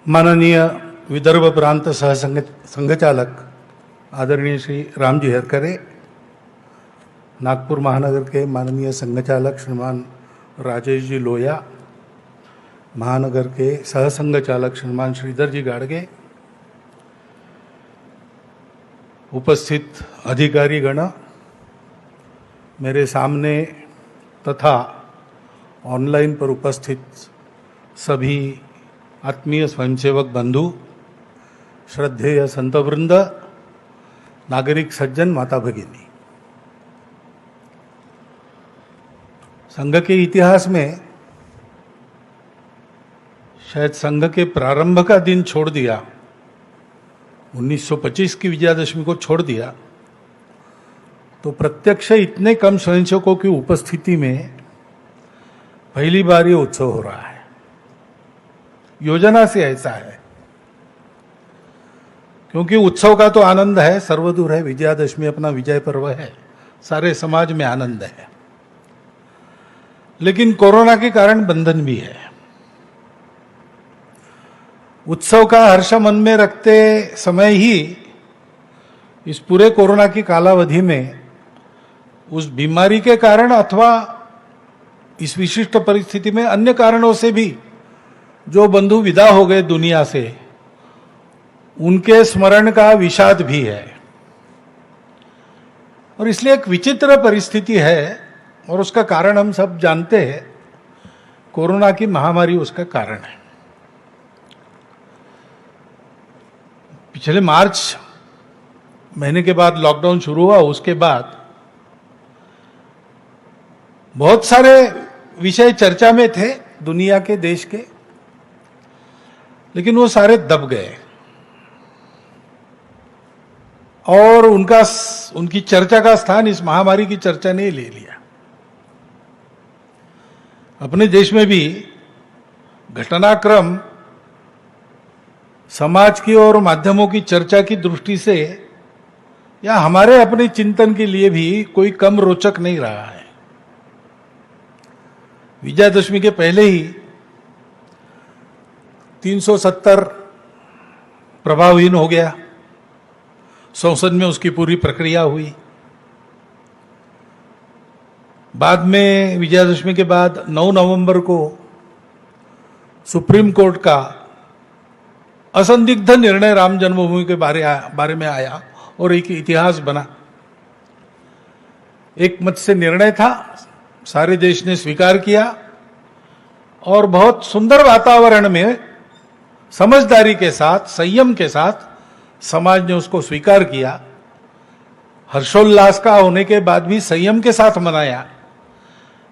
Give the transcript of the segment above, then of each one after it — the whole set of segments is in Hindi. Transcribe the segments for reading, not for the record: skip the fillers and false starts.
माननीय विदर्भ प्रांत संघचालक आदरणीय श्री रामजी हरकरे, नागपुर महानगर के माननीय संघचालक श्रीमान राजेश जी लोया, महानगर के सहसंघचालक श्रीमान श्रीधर जी गाड़गे, उपस्थित अधिकारी गण, मेरे सामने तथा ऑनलाइन पर उपस्थित सभी आत्मीय स्वयंसेवक बंधु, श्रद्धेय संतवृंद, नागरिक सज्जन, माता भगिनी, संघ के इतिहास में शायद संघ के प्रारंभ का दिन छोड़ दिया, 1925 की विजयादशमी को छोड़ दिया, तो प्रत्यक्ष इतने कम स्वयंसेवकों की उपस्थिति में पहली बार ये उत्सव हो रहा है। योजना से ऐसा है, क्योंकि उत्सव का तो आनंद है, सर्वदूर है, विजयादशमी अपना विजय पर्व है, सारे समाज में आनंद है, लेकिन कोरोना के कारण बंधन भी है। उत्सव का हर्ष मन में रखते समय ही इस पूरे कोरोना की कालावधि में उस बीमारी के कारण अथवा इस विशिष्ट परिस्थिति में अन्य कारणों से भी जो बंधु विदा हो गए दुनिया से, उनके स्मरण का विषाद भी है। और इसलिए एक विचित्र परिस्थिति है, और उसका कारण हम सब जानते हैं, कोरोना की महामारी उसका कारण है। पिछले मार्च महीने के बाद लॉकडाउन शुरू हुआ, उसके बाद बहुत सारे विषय चर्चा में थे दुनिया के, देश के, लेकिन वो सारे दब गए और उनकी चर्चा का स्थान इस महामारी की चर्चा ने ले लिया। अपने देश में भी घटनाक्रम समाज की और माध्यमों की चर्चा की दृष्टि से या हमारे अपने चिंतन के लिए भी कोई कम रोचक नहीं रहा है। विजयादशमी के पहले ही 370 प्रभावहीन हो गया, संसद में उसकी पूरी प्रक्रिया हुई। बाद में विजयादशमी के बाद 9 नवंबर को सुप्रीम कोर्ट का असंदिग्ध निर्णय राम जन्मभूमि के बारे में आया और एक इतिहास बना। एक मत से निर्णय था, सारे देश ने स्वीकार किया और बहुत सुंदर वातावरण में समझदारी के साथ, संयम के साथ समाज ने उसको स्वीकार किया। हर्षोल्लास का होने के बाद भी संयम के साथ मनाया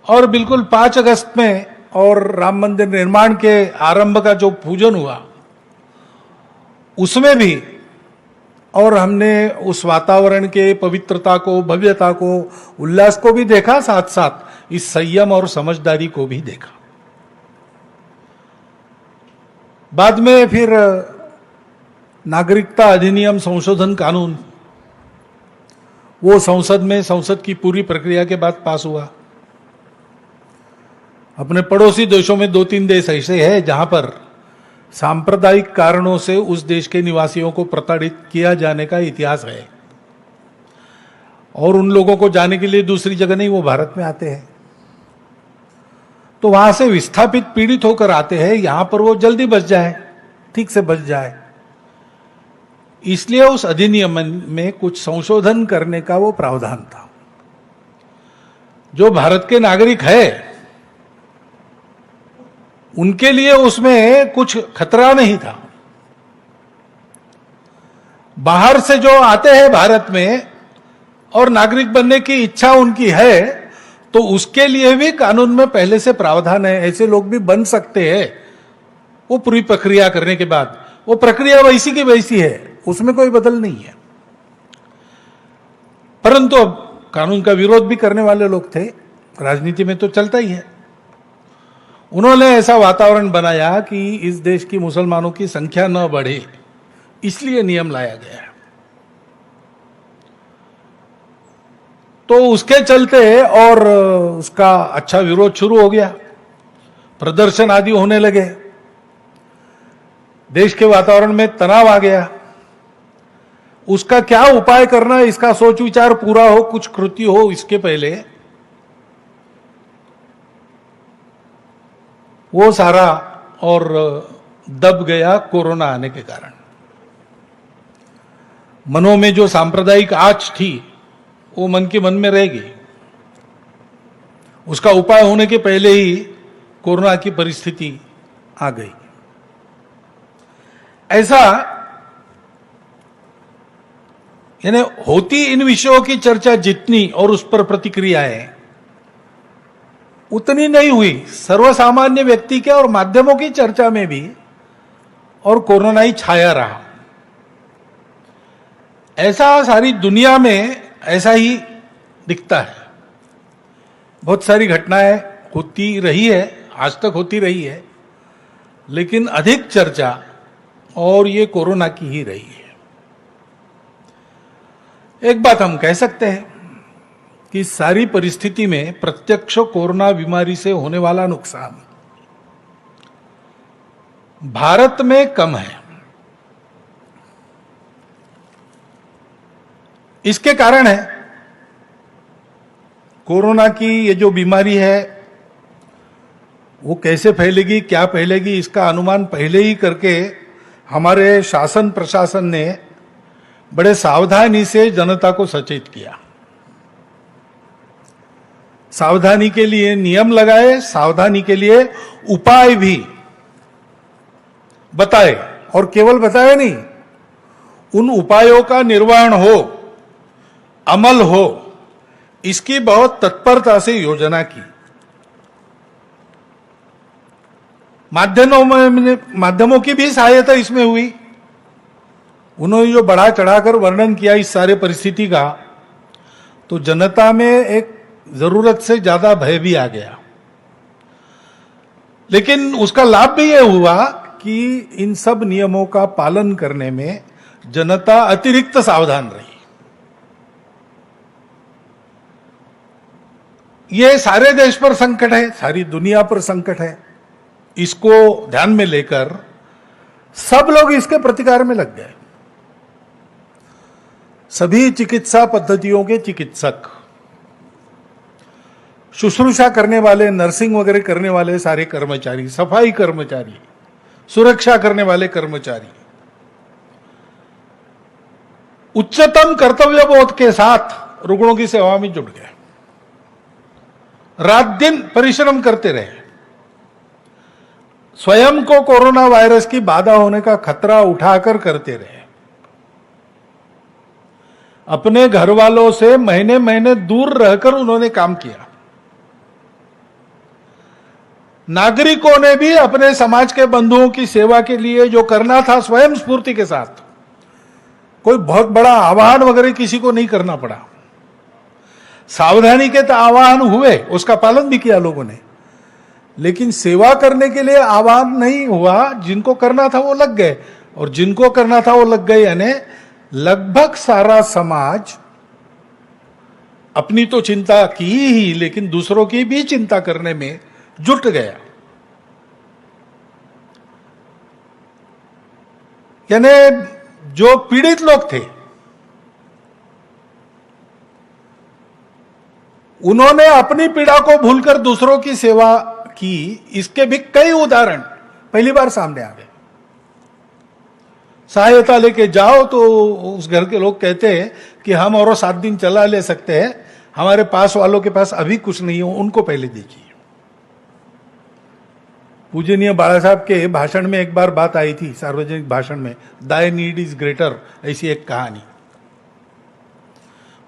और बिल्कुल 5 अगस्त में और राम मंदिर निर्माण के आरंभ का जो पूजन हुआ उसमें भी, और हमने उस वातावरण के पवित्रता को, भव्यता को, उल्लास को भी देखा, साथ साथ इस संयम और समझदारी को भी देखा। बाद में फिर नागरिकता अधिनियम संशोधन कानून, वो संसद में, संसद की पूरी प्रक्रिया के बाद पास हुआ। अपने पड़ोसी देशों में 2-3 देश ऐसे हैं जहां पर सांप्रदायिक कारणों से उस देश के निवासियों को प्रताड़ित किया जाने का इतिहास है, और उन लोगों को जाने के लिए दूसरी जगह नहीं, वो भारत में आते हैं। तो वहां से विस्थापित, पीड़ित होकर आते हैं, यहां पर वो जल्दी बच जाए, ठीक से बच जाए, इसलिए उस अधिनियम में कुछ संशोधन करने का वो प्रावधान था। जो भारत के नागरिक है उनके लिए उसमें कुछ खतरा नहीं था। बाहर से जो आते हैं भारत में और नागरिक बनने की इच्छा उनकी है, तो उसके लिए भी कानून में पहले से प्रावधान है, ऐसे लोग भी बन सकते हैं। वो पूरी प्रक्रिया करने के बाद, वो प्रक्रिया वैसी की वैसी है, उसमें कोई बदल नहीं है। परंतु अब कानून का विरोध भी करने वाले लोग थे, राजनीति में तो चलता ही है। उन्होंने ऐसा वातावरण बनाया कि इस देश की मुसलमानों की संख्या न बढ़े, इसलिए नियम लाया गया है। तो उसके चलते और उसका अच्छा विरोध शुरू हो गया, प्रदर्शन आदि होने लगे। देश के वातावरण में तनाव आ गया, उसका क्या उपाय करना, इसका सोच विचार पूरा हो, कुछ कृति हो, इसके पहले वो सारा और दब गया कोरोना आने के कारण। मनों में जो सांप्रदायिक आंच थी वो मन के मन में रहेगी। उसका उपाय होने के पहले ही कोरोना की परिस्थिति आ गई। ऐसा यानी होती इन विषयों की चर्चा जितनी और उस पर प्रतिक्रियाएं उतनी नहीं हुई सर्वसामान्य व्यक्ति के और माध्यमों की चर्चा में भी, और कोरोना ही छाया रहा। ऐसा सारी दुनिया में ऐसा ही दिखता है। बहुत सारी घटनाएं होती रही है, आज तक होती रही है, लेकिन अधिक चर्चा और ये कोरोना की ही रही है। एक बात हम कह सकते हैं कि सारी परिस्थिति में प्रत्यक्ष कोरोना बीमारी से होने वाला नुकसान भारत में कम है। इसके कारण है कोरोना की ये जो बीमारी है वो कैसे फैलेगी, क्या फैलेगी, इसका अनुमान पहले ही करके हमारे शासन प्रशासन ने बड़े सावधानी से जनता को सचेत किया। सावधानी के लिए नियम लगाए, सावधानी के लिए उपाय भी बताए, और केवल बताए नहीं, उन उपायों का निर्वहन हो, अमल हो, इसकी बहुत तत्परता से योजना की। माध्यमों की भी सहायता इसमें हुई। उन्होंने जो बढ़ा चढ़ाकर वर्णन किया इस सारे परिस्थिति का, तो जनता में एक जरूरत से ज्यादा भय भी आ गया। लेकिन उसका लाभ भी यह हुआ कि इन सब नियमों का पालन करने में जनता अतिरिक्त सावधान रही। ये सारे देश पर संकट है, सारी दुनिया पर संकट है। इसको ध्यान में लेकर सब लोग इसके प्रतिकार में लग गए। सभी चिकित्सा पद्धतियों के चिकित्सक, शुश्रूषा करने वाले, नर्सिंग वगैरह करने वाले सारे कर्मचारी, सफाई कर्मचारी, सुरक्षा करने वाले कर्मचारी उच्चतम कर्तव्य बोध के साथ रुग्णों की सेवा में जुट गए। रात दिन परिश्रम करते रहे। स्वयं को कोरोना वायरस की बाधा होने का खतरा उठाकर करते रहे। अपने घर वालों से महीने महीने दूर रहकर उन्होंने काम किया। नागरिकों ने भी अपने समाज के बंधुओं की सेवा के लिए जो करना था स्वयं स्फूर्ति के साथ, कोई बहुत बड़ा आह्वान वगैरह किसी को नहीं करना पड़ा। सावधानी के तो आह्वान हुए, उसका पालन भी किया लोगों ने, लेकिन सेवा करने के लिए आह्वान नहीं हुआ। जिनको करना था वो लग गए, और जिनको करना था वो लग गए, यानी लगभग सारा समाज अपनी तो चिंता की ही, लेकिन दूसरों की भी चिंता करने में जुट गया। यानी जो पीड़ित लोग थे उन्होंने अपनी पीड़ा को भूलकर दूसरों की सेवा की। इसके भी कई उदाहरण पहली बार सामने आ गए। सहायता लेके जाओ तो उस घर के लोग कहते हैं कि हम और 7 दिन चला ले सकते हैं, हमारे पास वालों के पास अभी कुछ नहीं हो, उनको पहले दीजिए। पूजनीय बाला साहब के भाषण में एक बार बात आई थी, सार्वजनिक भाषण में, दाई नीड इज ग्रेटर, ऐसी एक कहानी।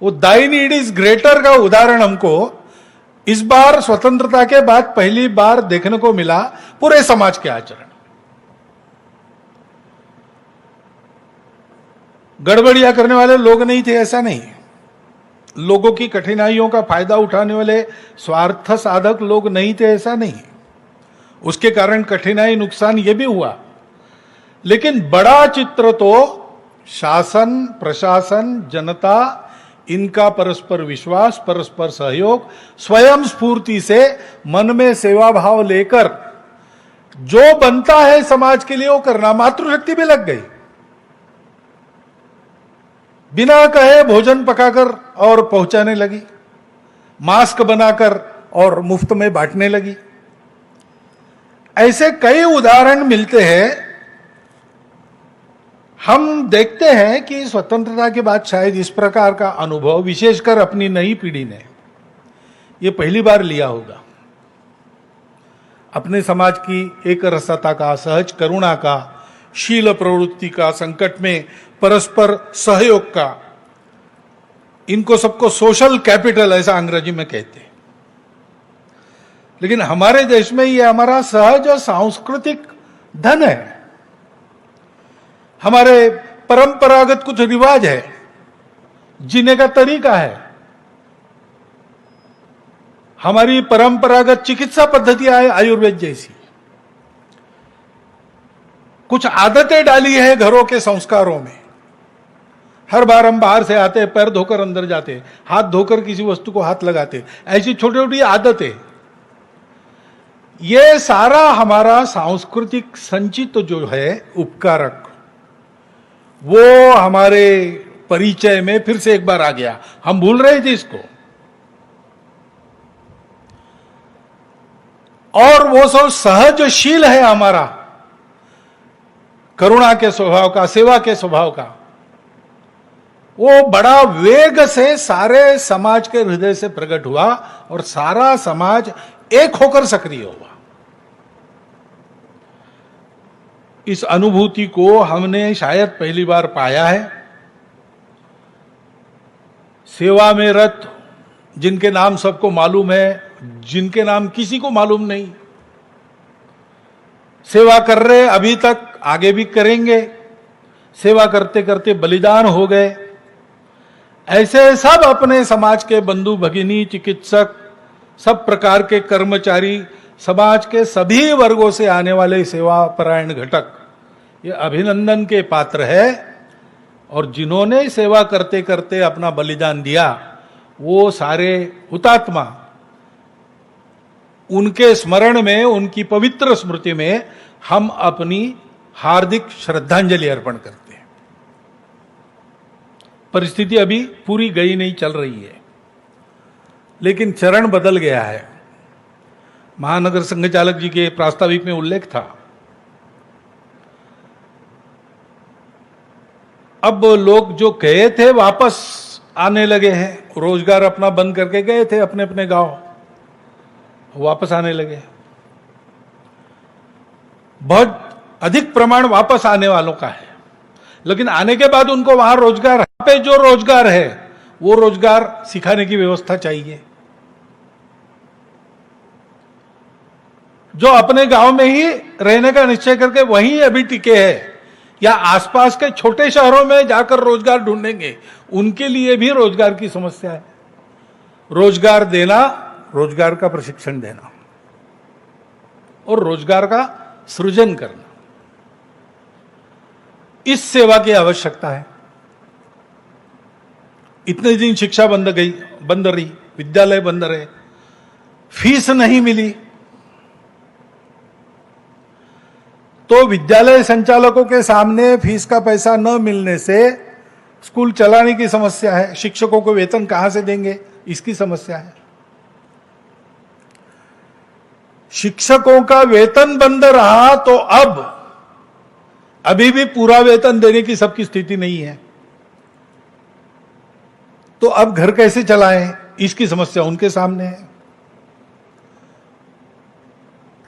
वो दाई नीड इज ग्रेटर का उदाहरण हमको इस बार स्वतंत्रता के बाद पहली बार देखने को मिला पूरे समाज के आचरण। गड़बड़ियां करने वाले लोग नहीं थे, ऐसा नहीं। लोगों की कठिनाइयों का फायदा उठाने वाले स्वार्थ साधक लोग नहीं थे, ऐसा नहीं। उसके कारण कठिनाई, नुकसान ये भी हुआ, लेकिन बड़ा चित्र तो शासन, प्रशासन, जनता, इनका परस्पर विश्वास, परस्पर सहयोग, स्वयं स्फूर्ति से मन में सेवा भाव लेकर जो बनता है समाज के लिए वो करना। मातृशक्ति भी लग गई, बिना कहे भोजन पकाकर और पहुंचाने लगी, मास्क बनाकर और मुफ्त में बांटने लगी। ऐसे कई उदाहरण मिलते हैं। हम देखते हैं कि स्वतंत्रता के बाद शायद इस प्रकार का अनुभव विशेषकर अपनी नई पीढ़ी ने ये पहली बार लिया होगा। अपने समाज की एक रसता का, सहज करुणा का, शील प्रवृत्ति का, संकट में परस्पर सहयोग का, इनको सबको सोशल कैपिटल ऐसा अंग्रेजी में कहते हैं। लेकिन हमारे देश में ये हमारा सहज और सांस्कृतिक धन है। हमारे परंपरागत कुछ रिवाज है, जीने का तरीका है, हमारी परंपरागत चिकित्सा पद्धतियां है आयुर्वेद जैसी, कुछ आदतें डाली है घरों के संस्कारों में। हर बार हम बाहर से आते, पैर धोकर अंदर जाते, हाथ धोकर किसी वस्तु को हाथ लगाते, ऐसी छोटी छोटी आदतें, ये सारा हमारा सांस्कृतिक संचित जो है उपकारक, वो हमारे परिचय में फिर से एक बार आ गया। हम भूल रहे थे इसको। और वो सब सहजशील है हमारा, करुणा के स्वभाव का, सेवा के स्वभाव का, वो बड़ा वेग से सारे समाज के हृदय से प्रकट हुआ और सारा समाज एक होकर सक्रिय हुआ। इस अनुभूति को हमने शायद पहली बार पाया है। सेवा में रत जिनके नाम सबको मालूम है, जिनके नाम किसी को मालूम नहीं, सेवा कर रहे अभी तक, आगे भी करेंगे, सेवा करते करते बलिदान हो गए, ऐसे सब अपने समाज के बंधु भगिनी, चिकित्सक, सब प्रकार के कर्मचारी, समाज के सभी वर्गों से आने वाले सेवा परायण घटक ये अभिनंदन के पात्र है। और जिन्होंने सेवा करते करते अपना बलिदान दिया, वो सारे हुतात्मा, उनके स्मरण में, उनकी पवित्र स्मृति में हम अपनी हार्दिक श्रद्धांजलि अर्पण करते हैं। परिस्थिति अभी पूरी गई नहीं, चल रही है, लेकिन चरण बदल गया है। महानगर संघ चालक जी के प्रास्ताविक में उल्लेख था। अब लोग जो गए थे वापस आने लगे हैं, रोजगार अपना बंद करके गए थे अपने अपने गांव, वापस आने लगे। बहुत अधिक प्रमाण वापस आने वालों का है, लेकिन आने के बाद उनको वहां रोजगार पे जो रोजगार है वो रोजगार सिखाने की व्यवस्था चाहिए। जो अपने गांव में ही रहने का निश्चय करके वहीं अभी टिके हैं या आसपास के छोटे शहरों में जाकर रोजगार ढूंढेंगे, उनके लिए भी रोजगार की समस्या है। रोजगार देना, रोजगार का प्रशिक्षण देना और रोजगार का सृजन करना, इस सेवा की आवश्यकता है। इतने दिन शिक्षा बंद रही, विद्यालय बंद रहे, फीस नहीं मिली, तो विद्यालय संचालकों के सामने फीस का पैसा न मिलने से स्कूल चलाने की समस्या है। शिक्षकों को वेतन कहां से देंगे, इसकी समस्या है। शिक्षकों का वेतन बंद रहा तो अब अभी भी पूरा वेतन देने की सबकी स्थिति नहीं है, तो अब घर कैसे चलाएं, इसकी समस्या उनके सामने है।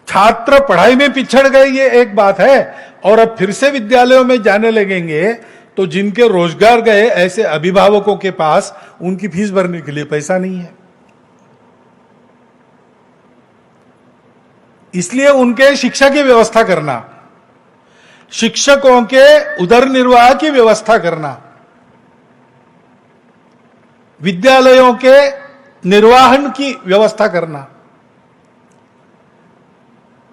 छात्र पढ़ाई में पिछड़ गए, ये एक बात है, और अब फिर से विद्यालयों में जाने लगेंगे तो जिनके रोजगार गए ऐसे अभिभावकों के पास उनकी फीस भरने के लिए पैसा नहीं है। इसलिए उनके शिक्षा की व्यवस्था करना, शिक्षकों के उदर निर्वाह की व्यवस्था करना, विद्यालयों के निर्वाहन की व्यवस्था करना,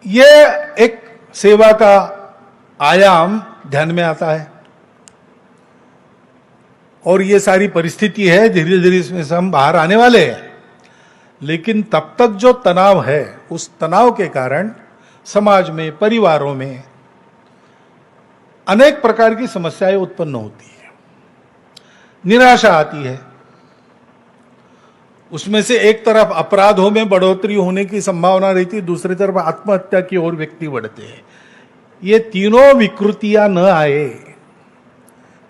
यह एक सेवा का आयाम ध्यान में आता है। और ये सारी परिस्थिति है, धीरे धीरे इसमें से हम बाहर आने वाले हैं। लेकिन तब तक जो तनाव है, उस तनाव के कारण समाज में, परिवारों में अनेक प्रकार की समस्याएं उत्पन्न होती है, निराशा आती है। उसमें से एक तरफ अपराधों में बढ़ोतरी होने की संभावना रहती है, दूसरी तरफ आत्महत्या की ओर व्यक्ति बढ़ते हैं। ये तीनों विकृतियां न आए,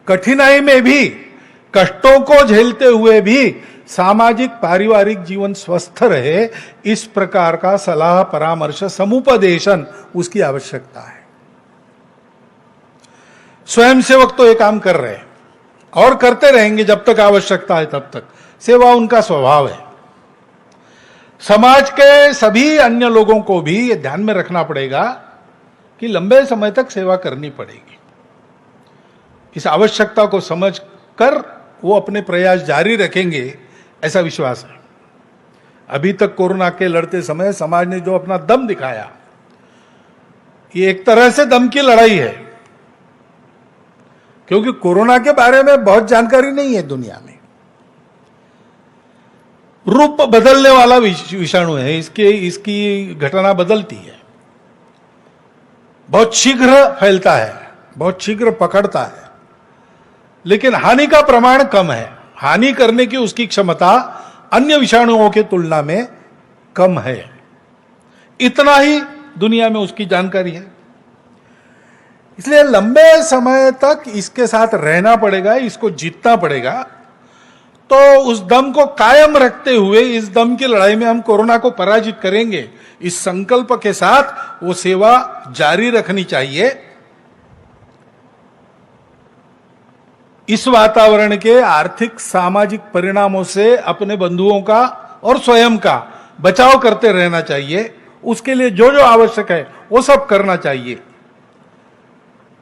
कठिनाई में भी, कष्टों को झेलते हुए भी सामाजिक पारिवारिक जीवन स्वस्थ रहे, इस प्रकार का सलाह परामर्श समुपदेशन उसकी आवश्यकता है। स्वयंसेवक तो ये काम कर रहे हैं और करते रहेंगे जब तक आवश्यकता है, तब तक सेवा उनका स्वभाव है। समाज के सभी अन्य लोगों को भी ये ध्यान में रखना पड़ेगा कि लंबे समय तक सेवा करनी पड़ेगी। इस आवश्यकता को समझकर वो अपने प्रयास जारी रखेंगे, ऐसा विश्वास है। अभी तक कोरोना के लड़ते समय समाज ने जो अपना दम दिखाया, ये एक तरह से दम की लड़ाई है, क्योंकि कोरोना के बारे में बहुत जानकारी नहीं है दुनिया में। रूप बदलने वाला विषाणु है, इसकी घटना बदलती है, बहुत शीघ्र फैलता है, बहुत शीघ्र पकड़ता है, लेकिन हानि का प्रमाण कम है। हानि करने की उसकी क्षमता अन्य विषाणुओं की तुलना में कम है। इतना ही दुनिया में उसकी जानकारी है। इसलिए लंबे समय तक इसके साथ रहना पड़ेगा, इसको जीतना पड़ेगा। तो उस दम को कायम रखते हुए इस दम की लड़ाई में हम कोरोना को पराजित करेंगे, इस संकल्प के साथ वो सेवा जारी रखनी चाहिए। इस वातावरण के आर्थिक सामाजिक परिणामों से अपने बंधुओं का और स्वयं का बचाव करते रहना चाहिए। उसके लिए जो जो आवश्यक है वो सब करना चाहिए।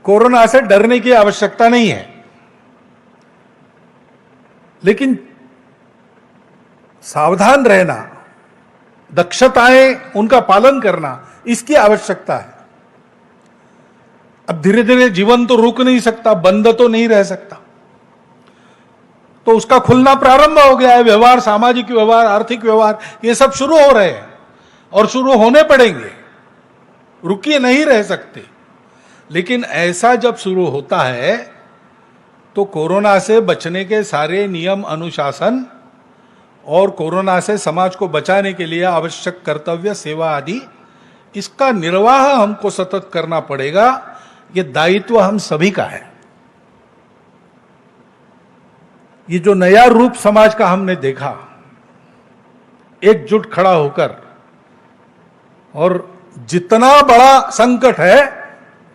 कोरोना से डरने की आवश्यकता नहीं है, लेकिन सावधान रहना, दक्षताएं उनका पालन करना, इसकी आवश्यकता है। अब धीरे धीरे जीवन तो रुक नहीं सकता, बंद तो नहीं रह सकता, तो उसका खुलना प्रारंभ हो गया है। व्यवहार, सामाजिक व्यवहार, आर्थिक व्यवहार, ये सब शुरू हो रहे हैं और शुरू होने पड़ेंगे, रुकिए नहीं रह सकते। लेकिन ऐसा जब शुरू होता है तो कोरोना से बचने के सारे नियम अनुशासन और कोरोना से समाज को बचाने के लिए आवश्यक कर्तव्य, सेवा आदि, इसका निर्वाह हमको सतत करना पड़ेगा। ये दायित्व हम सभी का है। ये जो नया रूप समाज का हमने देखा, एकजुट खड़ा होकर, और जितना बड़ा संकट है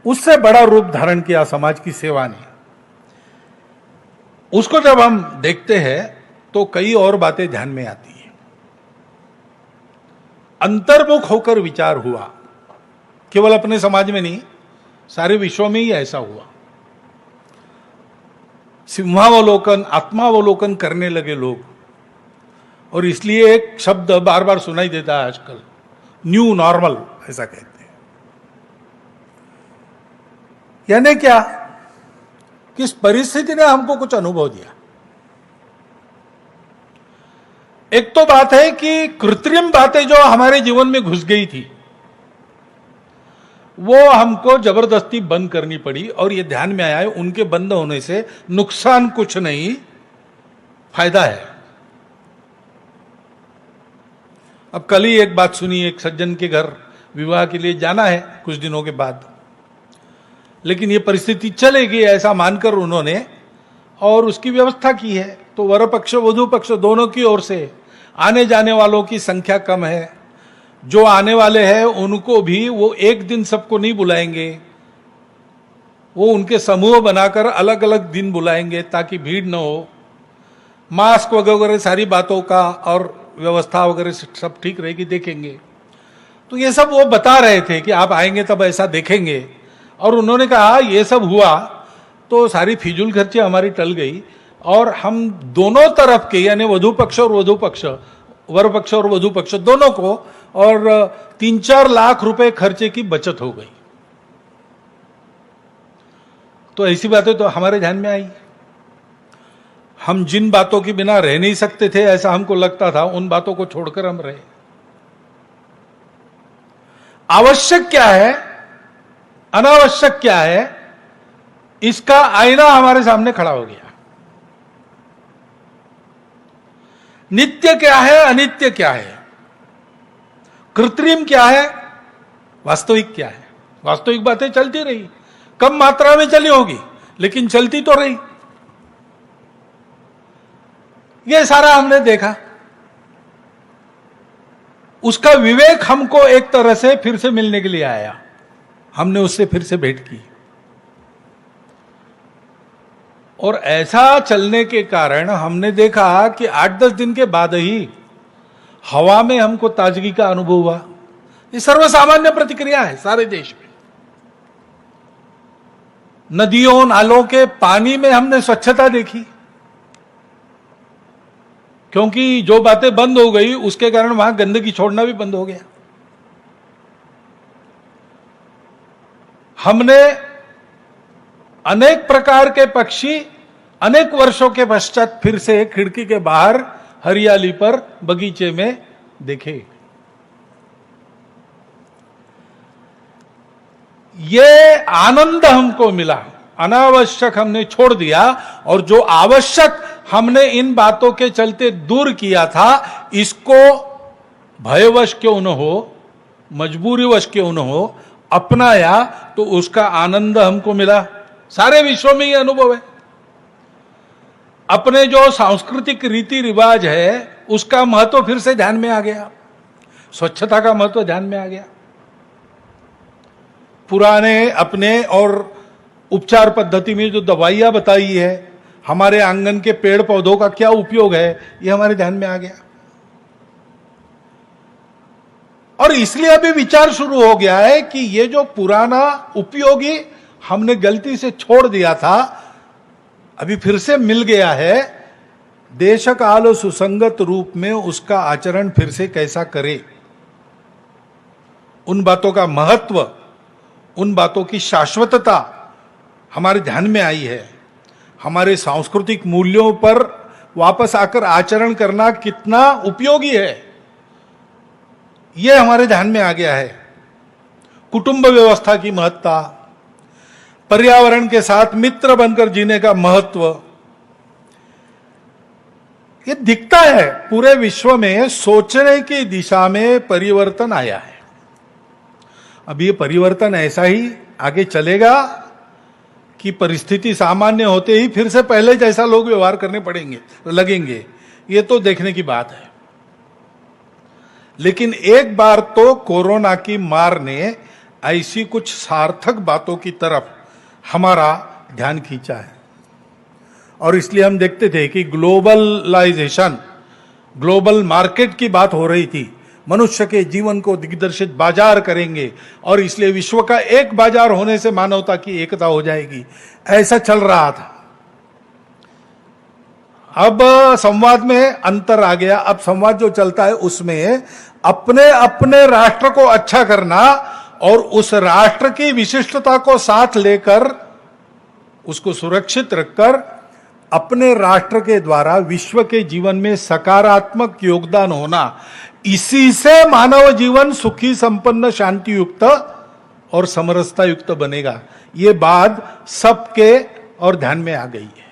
उससे बड़ा रूप धारण किया समाज की सेवा ने, उसको जब हम देखते हैं तो कई और बातें ध्यान में आती हैं। अंतर्मुख होकर विचार हुआ, केवल अपने समाज में नहीं, सारे विश्व में ही ऐसा हुआ। सिंहावलोकन, आत्मावलोकन करने लगे लोग, और इसलिए एक शब्द बार बार सुनाई देता है आजकल, न्यू नॉर्मल, ऐसा कहते हैं। यानी क्या? किस परिस्थिति ने हमको कुछ अनुभव दिया। एक तो बात है कि कृत्रिम बातें जो हमारे जीवन में घुस गई थी, वो हमको जबरदस्ती बंद करनी पड़ी, और ये ध्यान में आया है उनके बंद होने से नुकसान कुछ नहीं, फायदा है। अब कल ही एक बात सुनी, एक सज्जन के घर विवाह के लिए जाना है कुछ दिनों के बाद, लेकिन ये परिस्थिति चलेगी ऐसा मानकर उन्होंने और उसकी व्यवस्था की है। तो वर पक्ष वधू पक्ष दोनों की ओर से आने जाने वालों की संख्या कम है। जो आने वाले हैं उनको भी वो एक दिन सबको नहीं बुलाएंगे, वो उनके समूह बनाकर अलग अलग दिन बुलाएंगे ताकि भीड़ न हो। मास्क वगैरह सारी बातों का और व्यवस्था वगैरह सब ठीक रहेगी, देखेंगे। तो ये सब वो बता रहे थे कि आप आएंगे तब ऐसा देखेंगे। और उन्होंने कहा ये सब हुआ तो सारी फिजूल खर्ची हमारी टल गई, और हम दोनों तरफ के, यानी वधू पक्ष और वधू पक्ष, वर पक्ष और वधू पक्ष दोनों को, और 3-4 लाख रुपए खर्चे की बचत हो गई। तो ऐसी बातें तो हमारे ध्यान में आई। हम जिन बातों के बिना रह नहीं सकते थे, ऐसा हमको लगता था, उन बातों को छोड़कर हम रहे। आवश्यक क्या है, अनावश्यक क्या है, इसका आईना हमारे सामने खड़ा हो गया। नित्य क्या है, अनित्य क्या है, कृत्रिम क्या है, वास्तविक क्या है। वास्तविक बातें चलती रही, कम मात्रा में चली होगी, लेकिन चलती तो रही। ये सारा हमने देखा। उसका विवेक हमको एक तरह से फिर से मिलने के लिए आया, हमने उससे फिर से भेंट की। और ऐसा चलने के कारण हमने देखा कि 8-10 दिन के बाद ही हवा में हमको ताजगी का अनुभव हुआ। ये सर्वसामान्य प्रतिक्रिया है सारे देश में। नदियों नालों के पानी में हमने स्वच्छता देखी, क्योंकि जो बातें बंद हो गई उसके कारण वहां गंदगी छोड़ना भी बंद हो गया। हमने अनेक प्रकार के पक्षी अनेक वर्षों के पश्चात फिर से खिड़की के बाहर हरियाली पर बगीचे में देखे। ये आनंद हमको मिला, अनावश्यक हमने छोड़ दिया, और जो आवश्यक हमने इन बातों के चलते दूर किया था, इसको भयवश क्यों न हो, मजबूरीवश क्यों न हो, अपनाया तो उसका आनंद हमको मिला। सारे विश्व में ये अनुभव है। अपने जो सांस्कृतिक रीति रिवाज है उसका महत्व फिर से ध्यान में आ गया, स्वच्छता का महत्व ध्यान में आ गया। पुराने अपने और उपचार पद्धति में जो दवाइयां बताई है, हमारे आंगन के पेड़ पौधों का क्या उपयोग है, ये हमारे ध्यान में आ गया। और इसलिए अभी विचार शुरू हो गया है कि ये जो पुराना उपयोगी हमने गलती से छोड़ दिया था, अभी फिर से मिल गया है। देश काल सुसंगत रूप में उसका आचरण फिर से कैसा करे, उन बातों का महत्व, उन बातों की शाश्वतता हमारे ध्यान में आई है। हमारे सांस्कृतिक मूल्यों पर वापस आकर आचरण करना कितना उपयोगी है, यह हमारे ध्यान में आ गया है। कुटुंब व्यवस्था की महत्ता, पर्यावरण के साथ मित्र बनकर जीने का महत्व, ये दिखता है पूरे विश्व में। सोचने की दिशा में परिवर्तन आया है। अब ये परिवर्तन ऐसा ही आगे चलेगा कि परिस्थिति सामान्य होते ही फिर से पहले जैसा लोग व्यवहार करने पड़ेंगे, लगेंगे, ये तो देखने की बात है। लेकिन एक बार तो कोरोना की मार ने ऐसी कुछ सार्थक बातों की तरफ हमारा ध्यान खींचा है। और इसलिए हम देखते थे कि ग्लोबलाइजेशन, ग्लोबल मार्केट की बात हो रही थी। मनुष्य के जीवन को दिग्दर्शित बाजार करेंगे और इसलिए विश्व का एक बाजार होने से मानवता की एकता हो जाएगी, ऐसा चल रहा था। अब संवाद में अंतर आ गया। अब संवाद जो चलता है उसमें अपने अपने राष्ट्र को अच्छा करना और उस राष्ट्र की विशिष्टता को साथ लेकर उसको सुरक्षित रखकर अपने राष्ट्र के द्वारा विश्व के जीवन में सकारात्मक योगदान होना, इसी से मानव जीवन सुखी, संपन्न, शांति युक्त और समरसता युक्त बनेगा। ये बात सबके और ध्यान में आ गई है।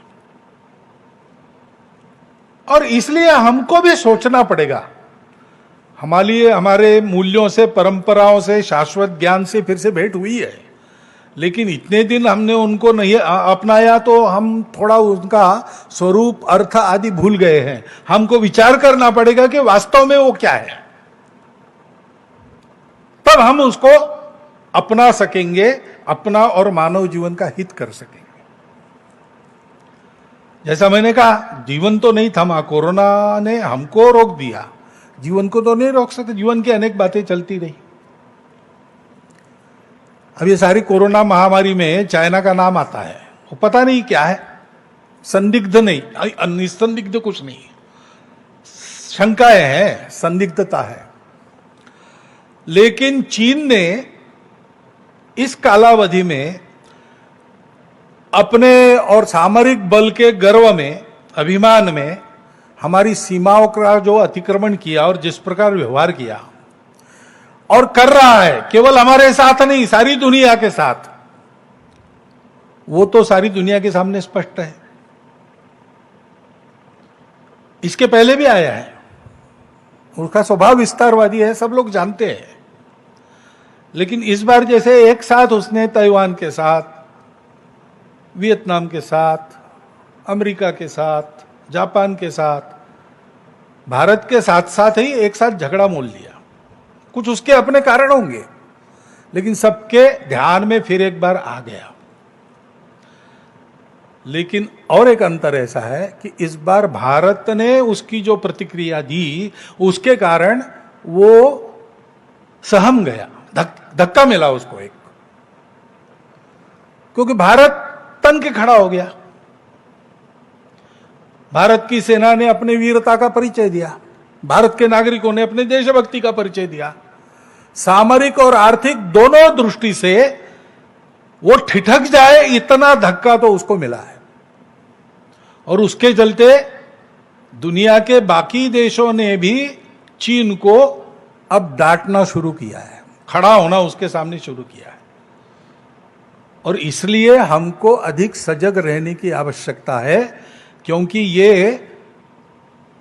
और इसलिए हमको भी सोचना पड़ेगा। हमारे मूल्यों से, परंपराओं से, शाश्वत ज्ञान से फिर से भेंट हुई है, लेकिन इतने दिन हमने उनको नहीं अपनाया तो हम थोड़ा उनका स्वरूप, अर्थ आदि भूल गए हैं। हमको विचार करना पड़ेगा कि वास्तव में वो क्या है, तब हम उसको अपना सकेंगे, अपना और मानव जीवन का हित कर सकेंगे। जैसा मैंने कहा, जीवन तो नहीं थमा, कोरोना ने हमको रोक दिया, जीवन को तो नहीं रोक सकते। जीवन की अनेक बातें चलती रही। अब ये सारी कोरोना महामारी में चाइना का नाम आता है, वो पता नहीं क्या है, संदिग्ध नहीं, निसंदिग्ध कुछ नहीं, शंकाएं हैं, संदिग्धता है। लेकिन चीन ने इस कालावधि में अपने और सामरिक बल के गर्व में, अभिमान में हमारी सीमाओं का जो अतिक्रमण किया और जिस प्रकार व्यवहार किया, और कर रहा है, केवल हमारे साथ नहीं, सारी दुनिया के साथ, वो तो सारी दुनिया के सामने स्पष्ट है। इसके पहले भी आया है, उसका स्वभाव विस्तारवादी है, सब लोग जानते हैं। लेकिन इस बार जैसे एक साथ उसने ताइवान के साथ, वियतनाम के साथ, अमेरिका के साथ, जापान के साथ, भारत के साथ साथ ही एक साथ झगड़ा मोल लिया। कुछ उसके अपने कारण होंगे, लेकिन सबके ध्यान में फिर एक बार आ गया। लेकिन और एक अंतर ऐसा है कि इस बार भारत ने उसकी जो प्रतिक्रिया दी, उसके कारण वो सहम गया, धक्का मिला उसको एक, क्योंकि भारत तन के खड़ा हो गया। भारत की सेना ने अपने वीरता का परिचय दिया, भारत के नागरिकों ने अपने देशभक्ति का परिचय दिया। सामरिक और आर्थिक दोनों दृष्टि से वो ठिठक जाए इतना धक्का तो उसको मिला है। और उसके चलते दुनिया के बाकी देशों ने भी चीन को अब डांटना शुरू किया है, खड़ा होना उसके सामने शुरू किया है। और इसलिए हमको अधिक सजग रहने की आवश्यकता है, क्योंकि ये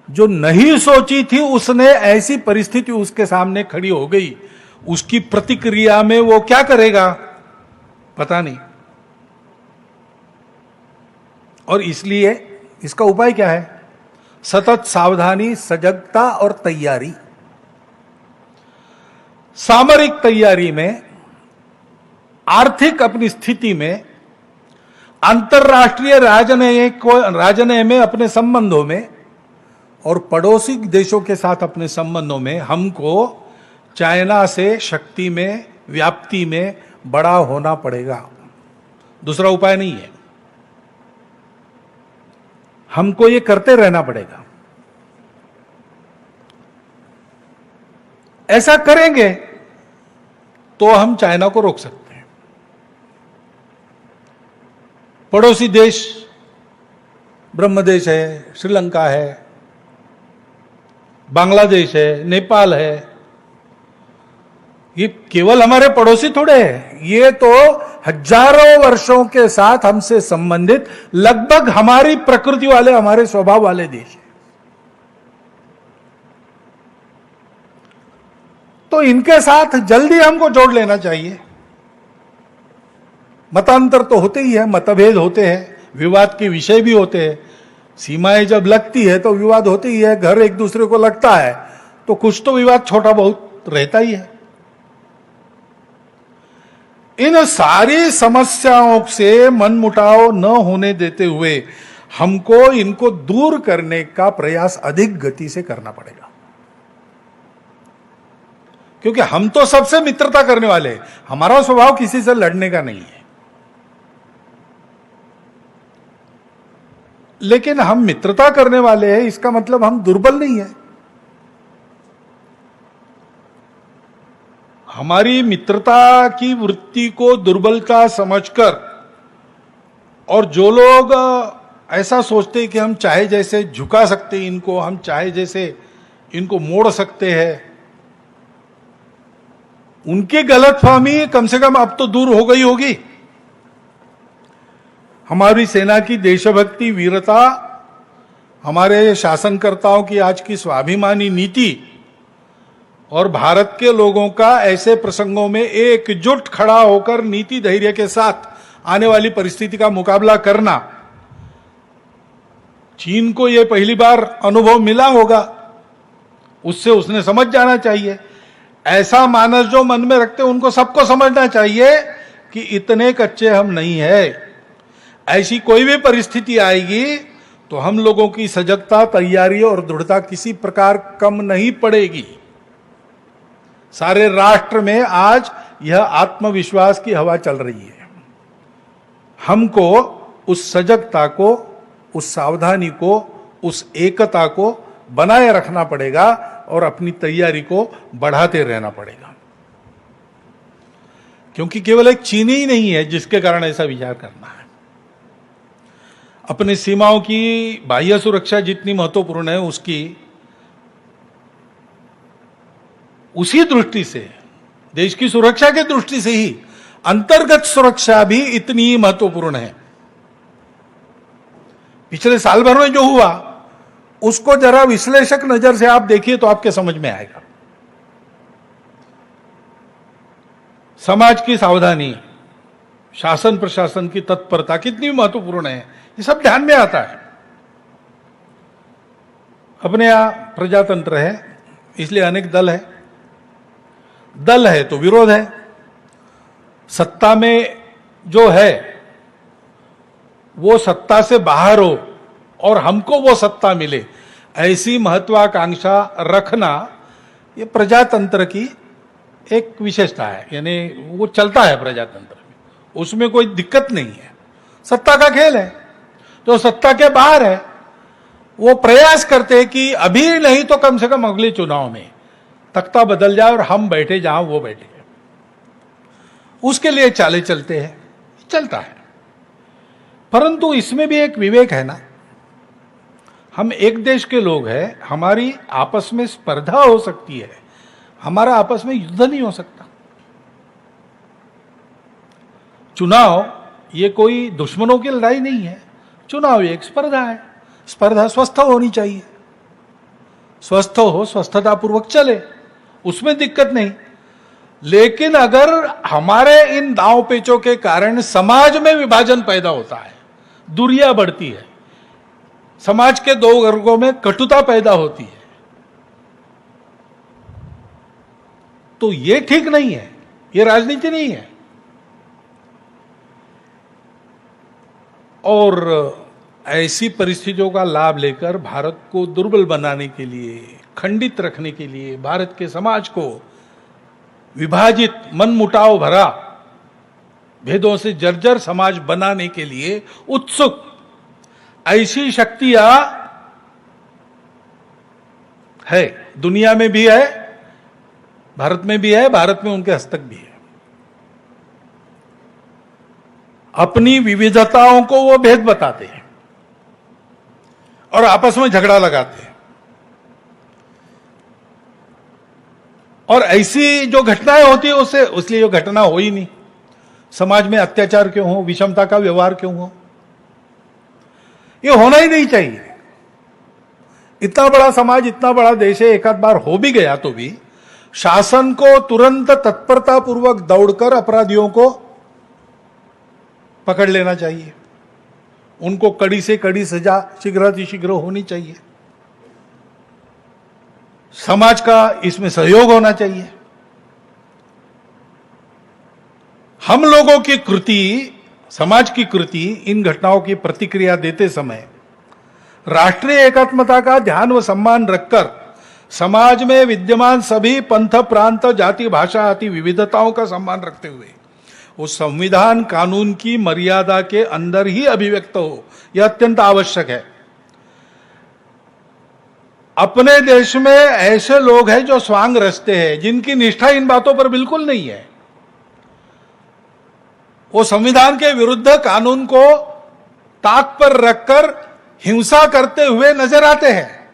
जो नहीं सोची थी उसने ऐसी परिस्थिति उसके सामने खड़ी हो गई, उसकी प्रतिक्रिया में वो क्या करेगा पता नहीं। और इसलिए इसका उपाय क्या है? सतत सावधानी, सजगता और तैयारी। सामरिक तैयारी में, आर्थिक अपनी स्थिति में, अंतर्राष्ट्रीय राजनय में, अपने संबंधों में और पड़ोसी देशों के साथ अपने संबंधों में हमको चाइना से शक्ति में, व्याप्ति में बड़ा होना पड़ेगा। दूसरा उपाय नहीं है, हमको ये करते रहना पड़ेगा। ऐसा करेंगे तो हम चाइना को रोक सकते हैं। पड़ोसी देश ब्रह्मदेश है, श्रीलंका है, बांग्लादेश है, नेपाल है, ये केवल हमारे पड़ोसी थोड़े हैं, ये तो हजारों वर्षों के साथ हमसे संबंधित लगभग हमारी प्रकृति वाले, हमारे स्वभाव वाले देश हैं। तो इनके साथ जल्दी हमको जोड़ लेना चाहिए। मतांतर तो होते ही है, मतभेद होते हैं, विवाद के विषय भी होते हैं। सीमाएं जब लगती है तो विवाद होते ही है, घर एक दूसरे को लगता है तो कुछ तो विवाद छोटा बहुत रहता ही है। इन सारी समस्याओं से मनमुटाव न होने देते हुए हमको इनको दूर करने का प्रयास अधिक गति से करना पड़ेगा, क्योंकि हम तो सबसे मित्रता करने वाले हैं, हमारा स्वभाव किसी से लड़ने का नहीं है। लेकिन हम मित्रता करने वाले हैं, इसका मतलब हम दुर्बल नहीं है। हमारी मित्रता की वृत्ति को दुर्बलता समझकर, और जो लोग ऐसा सोचते हैं कि हम चाहे जैसे झुका सकते हैं इनको, हम चाहे जैसे इनको मोड़ सकते हैं, उनकी गलतफहमी कम से कम अब तो दूर हो गई होगी। हमारी सेना की देशभक्ति, वीरता, हमारे शासनकर्ताओं की आज की स्वाभिमानी नीति और भारत के लोगों का ऐसे प्रसंगों में एकजुट खड़ा होकर नीति धैर्य के साथ आने वाली परिस्थिति का मुकाबला करना, चीन को यह पहली बार अनुभव मिला होगा, उससे उसने समझ जाना चाहिए। ऐसा मानस जो मन में रखते उनको सबको समझना चाहिए कि इतने कच्चे हम नहीं है। ऐसी कोई भी परिस्थिति आएगी तो हम लोगों की सजगता, तैयारी और दृढ़ता किसी प्रकार कम नहीं पड़ेगी। सारे राष्ट्र में आज यह आत्मविश्वास की हवा चल रही है। हमको उस सजगता को, उस सावधानी को, उस एकता को बनाए रखना पड़ेगा और अपनी तैयारी को बढ़ाते रहना पड़ेगा, क्योंकि केवल एक चीन ही नहीं है जिसके कारण ऐसा विचार करना है। अपनी सीमाओं की बाह्य सुरक्षा जितनी महत्वपूर्ण है, उसकी उसी दृष्टि से देश की सुरक्षा की दृष्टि से ही अंतर्गत सुरक्षा भी इतनी महत्वपूर्ण है। पिछले साल भर में जो हुआ उसको जरा विश्लेषक नजर से आप देखिए तो आपके समझ में आएगा। समाज की सावधानी, शासन प्रशासन की तत्परता कितनी महत्वपूर्ण है, ये सब ध्यान में आता है। अपने यहां प्रजातंत्र है, इसलिए अनेक दल है। दल है तो विरोध है। सत्ता में जो है वो सत्ता से बाहर हो और हमको वो सत्ता मिले, ऐसी महत्वाकांक्षा रखना ये प्रजातंत्र की एक विशेषता है। यानी वो चलता है प्रजातंत्र में, उसमें कोई दिक्कत नहीं है। सत्ता का खेल है, तो सत्ता के बाहर है वो प्रयास करते हैं कि अभी नहीं तो कम से कम अगले चुनाव में तख्ता बदल जाए और हम बैठे जहां वो बैठे, उसके लिए चाले चलते हैं, चलता है। परंतु इसमें भी एक विवेक है ना। हम एक देश के लोग हैं, हमारी आपस में स्पर्धा हो सकती है, हमारा आपस में युद्ध नहीं हो सकता। चुनाव ये कोई दुश्मनों की लड़ाई नहीं है, चुनाव एक स्पर्धा है। स्पर्धा स्वस्थ होनी चाहिए, स्वस्थ हो, स्वस्थतापूर्वक चले, उसमें दिक्कत नहीं। लेकिन अगर हमारे इन दांव पेचों के कारण समाज में विभाजन पैदा होता है, दूरियां बढ़ती है, समाज के दो वर्गों में कटुता पैदा होती है, तो ये ठीक नहीं है, ये राजनीति नहीं है। और ऐसी परिस्थितियों का लाभ लेकर भारत को दुर्बल बनाने के लिए, खंडित रखने के लिए, भारत के समाज को विभाजित, मनमुटाव भरा, भेदों से जर्जर समाज बनाने के लिए उत्सुक ऐसी शक्तियां है, दुनिया में भी है, भारत में भी है, भारत में उनके हस्तक भी है। अपनी विविधताओं को वो भेद बताते हैं और आपस में झगड़ा लगाते हैं। और ऐसी जो घटनाएं होती है उससे, इसलिए जो घटना हो ही नहीं। समाज में अत्याचार क्यों हो, विषमता का व्यवहार क्यों हो, ये होना ही नहीं चाहिए। इतना बड़ा समाज, इतना बड़ा देश है, एक आध बार हो भी गया तो भी शासन को तुरंत तत्परता पूर्वक दौड़कर अपराधियों को पकड़ लेना चाहिए, उनको कड़ी से कड़ी सजा शीघ्र होनी चाहिए। समाज का इसमें सहयोग होना चाहिए। हम लोगों की कृति, समाज की कृति इन घटनाओं की प्रतिक्रिया देते समय राष्ट्रीय एकात्मता का ध्यान व सम्मान रखकर समाज में विद्यमान सभी पंथ, प्रांत, जाति, भाषा आदि विविधताओं का सम्मान रखते हुए उस संविधान कानून की मर्यादा के अंदर ही अभिव्यक्त हो, यह अत्यंत आवश्यक है। अपने देश में ऐसे लोग हैं जो स्वांग रचते हैं, जिनकी निष्ठा इन बातों पर बिल्कुल नहीं है। वो संविधान के विरुद्ध कानून को ताक पर रखकर हिंसा करते हुए नजर आते हैं,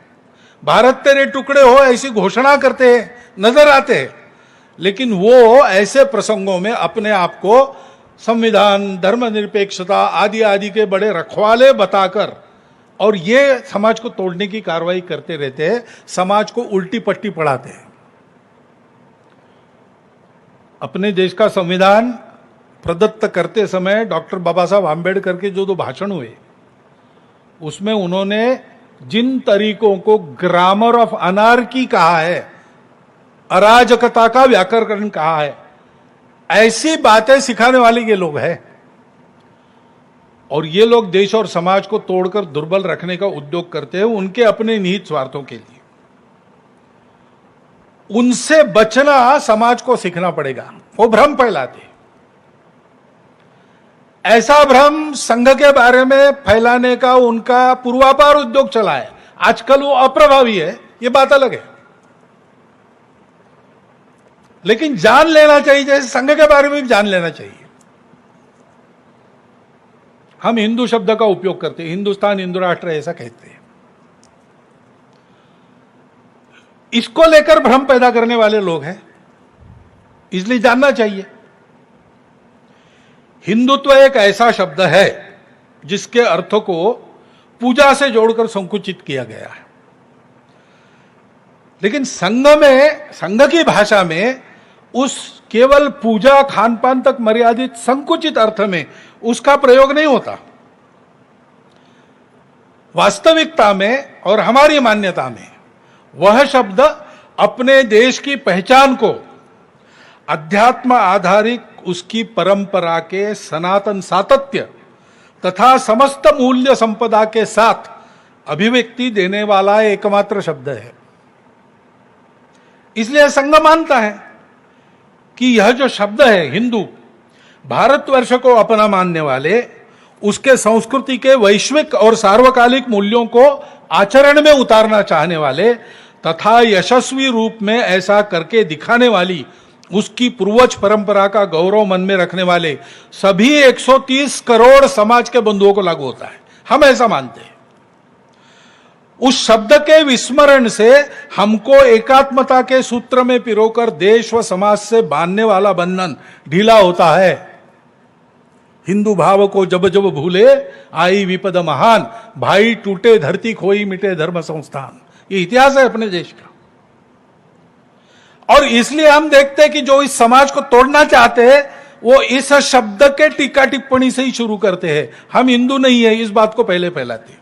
भारत तेरे टुकड़े हो ऐसी घोषणा करते हैं, नजर आते हैं। लेकिन वो ऐसे प्रसंगों में अपने आप को संविधान, धर्मनिरपेक्षता आदि आदि के बड़े रखवाले बताकर और ये समाज को तोड़ने की कार्रवाई करते रहते हैं, समाज को उल्टी पट्टी पढ़ाते हैं। अपने देश का संविधान प्रदत्त करते समय डॉक्टर बाबा साहब आम्बेडकर के जो दो भाषण हुए, उसमें उन्होंने जिन तरीकों को ग्रामर ऑफ अनार्की कहा है, अराजकता का व्याकरण कहा है, ऐसी बातें सिखाने वाले ये लोग हैं। और ये लोग देश और समाज को तोड़कर दुर्बल रखने का उद्योग करते हैं उनके अपने निहित स्वार्थों के लिए। उनसे बचना समाज को सीखना पड़ेगा। वो भ्रम फैलाते, ऐसा भ्रम संघ के बारे में फैलाने का उनका पूर्वापार उद्योग चला है। आजकल वो अप्रभावी है, ये बात अलग है, लेकिन जान लेना चाहिए, जैसे संघ के बारे में भी जान लेना चाहिए। हम हिंदू शब्द का उपयोग करते हैं, हिंदुस्तान हिंदू राष्ट्र ऐसा कहते हैं। इसको लेकर भ्रम पैदा करने वाले लोग हैं, इसलिए जानना चाहिए। हिंदुत्व एक ऐसा शब्द है जिसके अर्थ को पूजा से जोड़कर संकुचित किया गया है, लेकिन संघ की भाषा में उस केवल पूजा खान पान तक मर्यादित संकुचित अर्थ में उसका प्रयोग नहीं होता। वास्तविकता में और हमारी मान्यता में वह शब्द अपने देश की पहचान को अध्यात्म आधारित उसकी परंपरा के सनातन सातत्य तथा समस्त मूल्य संपदा के साथ अभिव्यक्ति देने वाला एकमात्र शब्द है। इसलिए संघ मानता है कि यह जो शब्द है हिंदू, भारतवर्ष को अपना मानने वाले, उसके संस्कृति के वैश्विक और सार्वकालिक मूल्यों को आचरण में उतारना चाहने वाले तथा यशस्वी रूप में ऐसा करके दिखाने वाली उसकी पूर्वज परंपरा का गौरव मन में रखने वाले सभी 130 करोड़ समाज के बंधुओं को लागू होता है। हम ऐसा मानते हैं। उस शब्द के विस्मरण से हमको एकात्मता के सूत्र में पिरोकर देश व समाज से बांधने वाला बंधन ढीला होता है। हिंदू भाव को जब जब भूले आई विपद महान, भाई टूटे धरती खोई मिटे धर्म संस्थान। ये इतिहास है अपने देश का। और इसलिए हम देखते हैं कि जो इस समाज को तोड़ना चाहते हैं वो इस शब्द के टीका टिप्पणी से ही शुरू करते हैं। हम हिंदू नहीं है, इस बात को पहले फैलाते हैं।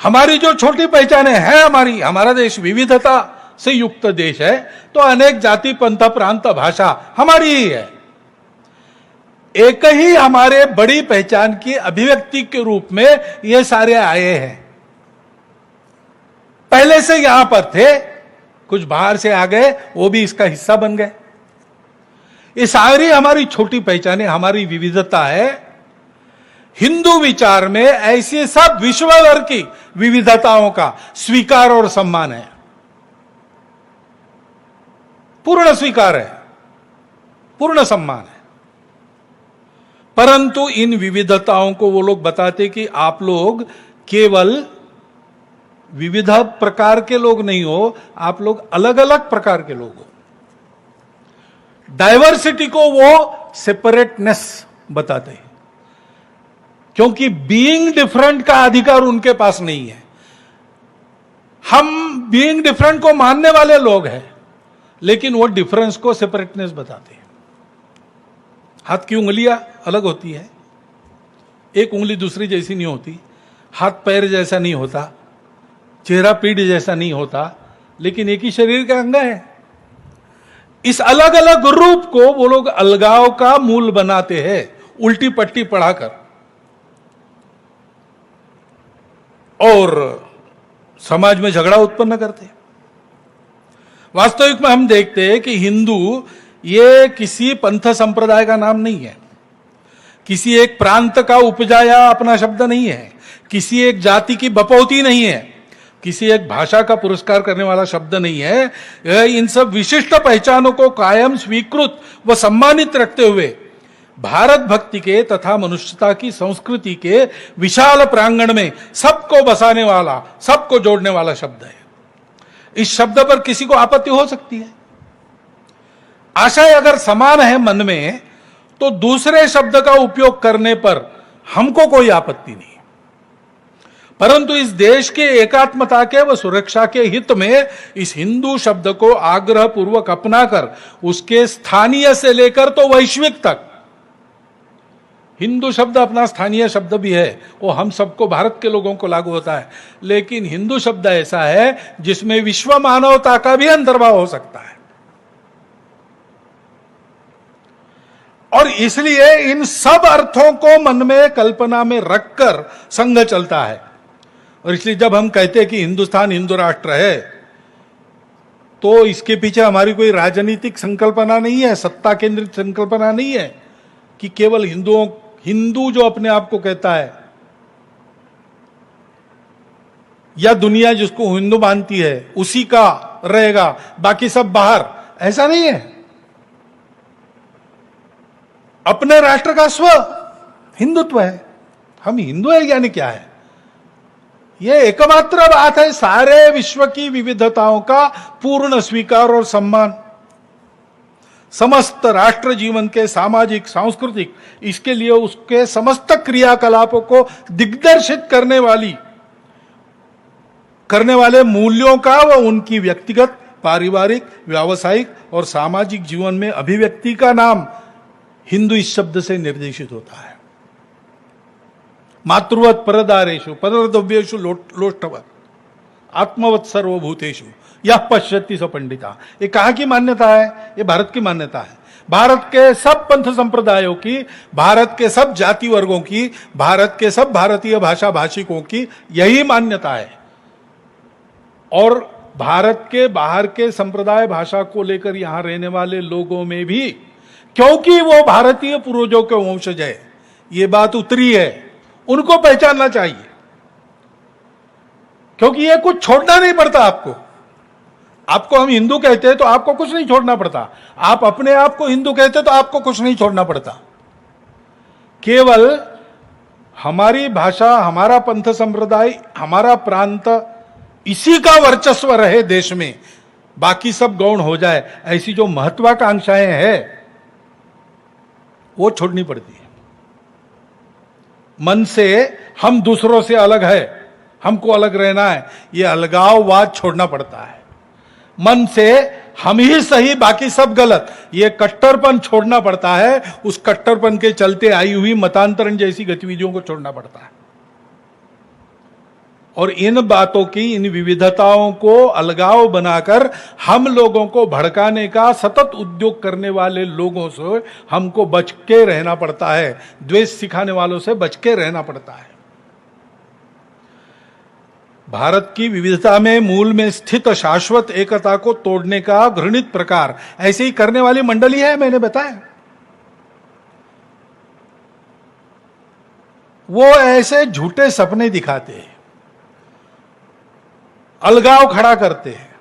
हमारी जो छोटी पहचाने हैं, हमारा देश विविधता से युक्त देश है, तो अनेक जाति पंथ प्रांत भाषा हमारी ही है। एक ही हमारे बड़ी पहचान की अभिव्यक्ति के रूप में ये सारे आए हैं। पहले से यहां पर थे, कुछ बाहर से आ गए, वो भी इसका हिस्सा बन गए। ये सारी हमारी छोटी पहचाने, हमारी विविधता है। हिंदू विचार में ऐसी सब विश्व भर की विविधताओं का स्वीकार और सम्मान है, पूर्ण स्वीकार है, पूर्ण सम्मान है। परंतु इन विविधताओं को वो लोग बताते कि आप लोग केवल विविध प्रकार के लोग नहीं हो, आप लोग अलग अलग प्रकार के लोग हो। डाइवर्सिटी को वो सेपरेटनेस बताते हैं, क्योंकि बीइंग डिफरेंट का अधिकार उनके पास नहीं है। हम बीइंग डिफरेंट को मानने वाले लोग हैं, लेकिन वो डिफरेंस को सेपरेटनेस बताते हैं। हाथ की उंगलियां अलग होती है, एक उंगली दूसरी जैसी नहीं होती, हाथ पैर जैसा नहीं होता, चेहरा पीठ जैसा नहीं होता, लेकिन एक ही शरीर का अंग है। इस अलग अलग रूप को वो लोग अलगाव का मूल बनाते हैं, उल्टी पट्टी पढ़ाकर, और समाज में झगड़ा उत्पन्न करते हैं। वास्तविक में हम देखते हैं कि हिंदू ये किसी पंथ संप्रदाय का नाम नहीं है, किसी एक प्रांत का उपजाया अपना शब्द नहीं है, किसी एक जाति की बपौती नहीं है, किसी एक भाषा का पुरस्कार करने वाला शब्द नहीं है। इन सब विशिष्ट पहचानों को कायम स्वीकृत व सम्मानित रखते हुए भारत भक्ति के तथा मनुष्यता की संस्कृति के विशाल प्रांगण में सबको बसाने वाला, सबको जोड़ने वाला शब्द है। इस शब्द पर किसी को आपत्ति हो सकती है। आशय अगर समान है मन में, तो दूसरे शब्द का उपयोग करने पर हमको कोई आपत्ति नहीं। परंतु इस देश के एकात्मता के व सुरक्षा के हित में इस हिंदू शब्द को आग्रह पूर्वक अपनाकर उसके स्थानीय से लेकर तो वैश्विक तक, हिंदू शब्द अपना स्थानीय शब्द भी है, वो हम सबको, भारत के लोगों को लागू होता है, लेकिन हिंदू शब्द ऐसा है जिसमें विश्व मानवता का भी अंतर्भाव हो सकता है। और इसलिए इन सब अर्थों को मन में, कल्पना में रखकर संघ चलता है। और इसलिए जब हम कहते हैं कि हिंदुस्तान हिंदू राष्ट्र है, तो इसके पीछे हमारी कोई राजनीतिक संकल्पना नहीं है, सत्ता केंद्रित संकल्पना नहीं है कि केवल हिंदू जो अपने आप को कहता है या दुनिया जिसको हिंदू मानती है उसी का रहेगा, बाकी सब बाहर, ऐसा नहीं है। अपने राष्ट्र का स्व हिंदुत्व है। हम हिंदू है यानी क्या है? यह एकमात्र बात है सारे विश्व की विविधताओं का पूर्ण स्वीकार और सम्मान। समस्त राष्ट्र जीवन के सामाजिक, सांस्कृतिक, इसके लिए उसके समस्त क्रियाकलापों को दिग्दर्शित करने वाले मूल्यों का व उनकी व्यक्तिगत, पारिवारिक, व्यावसायिक और सामाजिक जीवन में अभिव्यक्ति का नाम हिंदू इस शब्द से निर्देशित होता है। मातृवत परदारेषु परद्रव्येषु लोष्टवत आत्मवत सर्वभूतेषु यह पश्यति स पंडिता। ये कहाँ की मान्यता है? ये भारत की मान्यता है। भारत के सब पंथ संप्रदायों की, भारत के सब जाति वर्गों की, भारत के सब भारतीय भाषा भाषिकों की यही मान्यता है। और भारत के बाहर के संप्रदाय भाषा को लेकर यहां रहने वाले लोगों में भी, क्योंकि वो भारतीय पूर्वजों के वंशज है, ये बात उतरी है, उनको पहचानना चाहिए। क्योंकि ये कुछ छोड़ना नहीं पड़ता आपको हम हिंदू कहते हैं तो आपको कुछ नहीं छोड़ना पड़ता। आप अपने आप को हिंदू कहते हैं तो आपको कुछ नहीं छोड़ना पड़ता। केवल हमारी भाषा, हमारा पंथ संप्रदाय, हमारा प्रांत, इसी का वर्चस्व रहे देश में, बाकी सब गौण हो जाए, ऐसी जो महत्वाकांक्षाएं हैं वो छोड़नी पड़ती है। मन से हम दूसरों से अलग है, हमको अलग रहना है, ये अलगाववाद छोड़ना पड़ता है। मन से हम ही सही बाकी सब गलत, ये कट्टरपन छोड़ना पड़ता है। उस कट्टरपन के चलते आई हुई मतांतरण जैसी गतिविधियों को छोड़ना पड़ता है। और इन बातों की, इन विविधताओं को अलगाव बनाकर हम लोगों को भड़काने का सतत उद्योग करने वाले लोगों से हमको बच के रहना पड़ता है। द्वेष सिखाने वालों से बच के रहना पड़ता है। भारत की विविधता में मूल में स्थित शाश्वत एकता को तोड़ने का घृणित प्रकार ऐसे ही करने वाली मंडली है, मैंने बताया। वो ऐसे झूठे सपने दिखाते हैं, अलगाव खड़ा करते हैं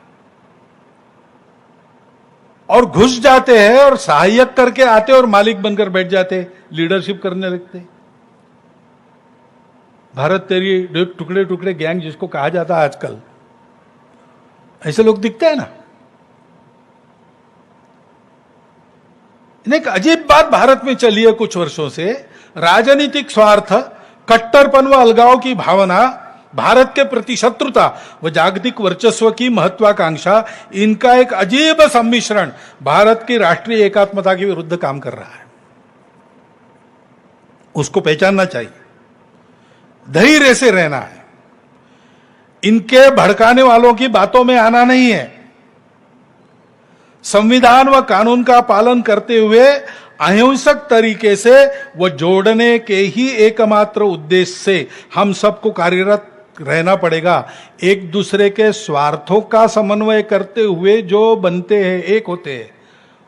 और घुस जाते हैं और सहायक करके आते और मालिक बनकर बैठ जाते, लीडरशिप करने लगते। भारत तेरी टुकड़े टुकड़े गैंग जिसको कहा जाता है आजकल, ऐसे लोग दिखते हैं ना। एक अजीब बात भारत में चली है कुछ वर्षों से, राजनीतिक स्वार्थ, कट्टरपन व अलगाव की भावना, भारत के प्रति शत्रुता व जागतिक वर्चस्व की महत्वाकांक्षा, इनका एक अजीब सम्मिश्रण भारत की राष्ट्रीय एकात्मता के विरुद्ध काम कर रहा है। उसको पहचानना चाहिए, धैर्य से रहना है, इनके भड़काने वालों की बातों में आना नहीं है। संविधान व कानून का पालन करते हुए अहिंसक तरीके से व जोड़ने के ही एकमात्र उद्देश्य से हम सबको कार्यरत रहना पड़ेगा। एक दूसरे के स्वार्थों का समन्वय करते हुए जो बनते हैं, एक होते हैं,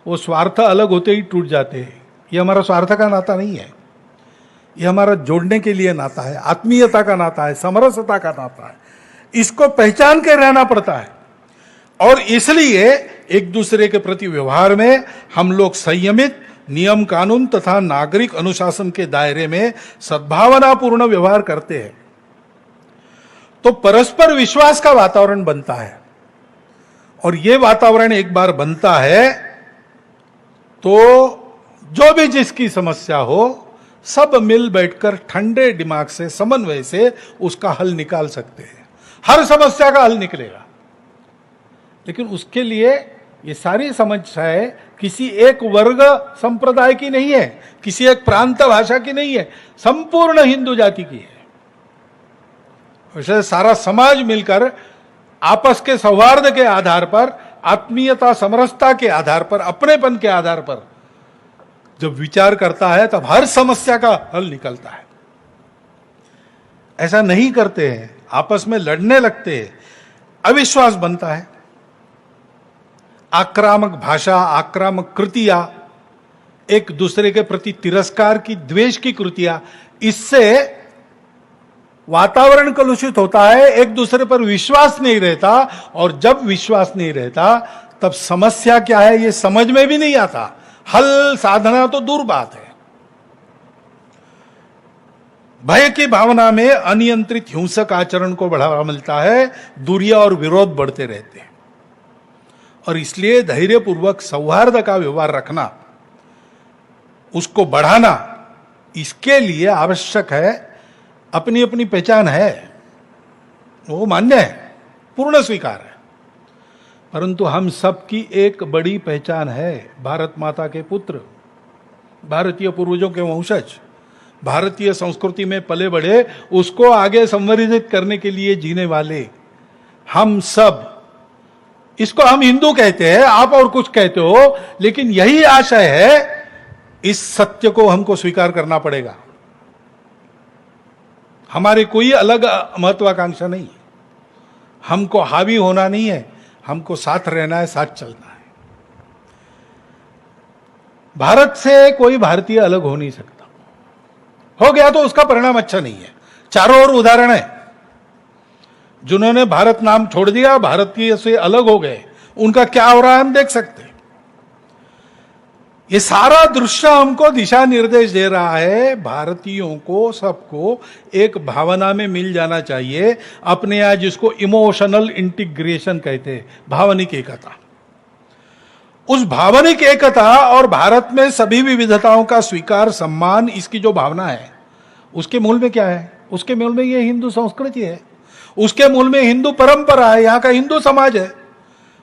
वो स्वार्थ अलग होते ही टूट जाते हैं। ये हमारा स्वार्थ का नाता नहीं है, ये हमारा जोड़ने के लिए नाता है, आत्मीयता का नाता है, समरसता का नाता है। इसको पहचान के रहना पड़ता है। और इसलिए एक दूसरे के प्रति व्यवहार में हम लोग संयमित, नियम कानून तथा नागरिक अनुशासन के दायरे में सद्भावनापूर्ण व्यवहार करते हैं तो परस्पर विश्वास का वातावरण बनता है। और यह वातावरण एक बार बनता है तो जो भी जिसकी समस्या हो, सब मिल बैठकर ठंडे दिमाग से, समन्वय से उसका हल निकाल सकते हैं। हर समस्या का हल निकलेगा। लेकिन उसके लिए ये सारी समस्याएं किसी एक वर्ग संप्रदाय की नहीं है, किसी एक प्रांत भाषा की नहीं है, संपूर्ण हिंदू जाति की है। वैसे सारा समाज मिलकर आपस के सौहार्द के आधार पर, आत्मीयता, समरसता के आधार पर, अपनेपन के आधार पर जब विचार करता है तब हर समस्या का हल निकलता है। ऐसा नहीं करते हैं, आपस में लड़ने लगते हैं, अविश्वास बनता है। आक्रामक भाषा, आक्रामक कृतियां, एक दूसरे के प्रति तिरस्कार की, द्वेष की कृतियां, इससे वातावरण कलुषित होता है, एक दूसरे पर विश्वास नहीं रहता। और जब विश्वास नहीं रहता तब समस्या क्या है ये समझ में भी नहीं आता, हल साधना तो दूर बात है। भय की भावना में अनियंत्रित हिंसक आचरण को बढ़ावा मिलता है, दूरियां और विरोध बढ़ते रहते हैं। और इसलिए धैर्यपूर्वक सौहार्द का व्यवहार रखना, उसको बढ़ाना, इसके लिए आवश्यक है। अपनी अपनी पहचान है, वो मान्य है, पूर्ण स्वीकार है, परंतु हम सबकी एक बड़ी पहचान है, भारत माता के पुत्र, भारतीय पूर्वजों के वंशज, भारतीय संस्कृति में पले बढ़े, उसको आगे संवर्धित करने के लिए जीने वाले हम सब। इसको हम हिंदू कहते हैं, आप और कुछ कहते हो, लेकिन यही आशय है। इस सत्य को हमको स्वीकार करना पड़ेगा। हमारी कोई अलग महत्वाकांक्षा नहीं है, हमको हावी होना नहीं है, हमको साथ रहना है, साथ चलना है। भारत से कोई भारतीय अलग हो नहीं सकता, हो गया तो उसका परिणाम अच्छा नहीं है। चारों ओर उदाहरण है, जिन्होंने भारत नाम छोड़ दिया, भारतीय से अलग हो गए, उनका क्या हो रहा है हम देख सकते हैं। ये सारा दृश्य हमको दिशा निर्देश दे रहा है, भारतीयों को सबको एक भावना में मिल जाना चाहिए, अपने यहां जिसको इमोशनल इंटीग्रेशन कहते हैं, भावनिक एकता। उस भावनिक एकता और भारत में सभी विविधताओं का स्वीकार, सम्मान, इसकी जो भावना है, उसके मूल में क्या है? उसके मूल में ये हिंदू संस्कृति है, उसके मूल में हिंदू परंपरा है, यहां का हिंदू समाज है,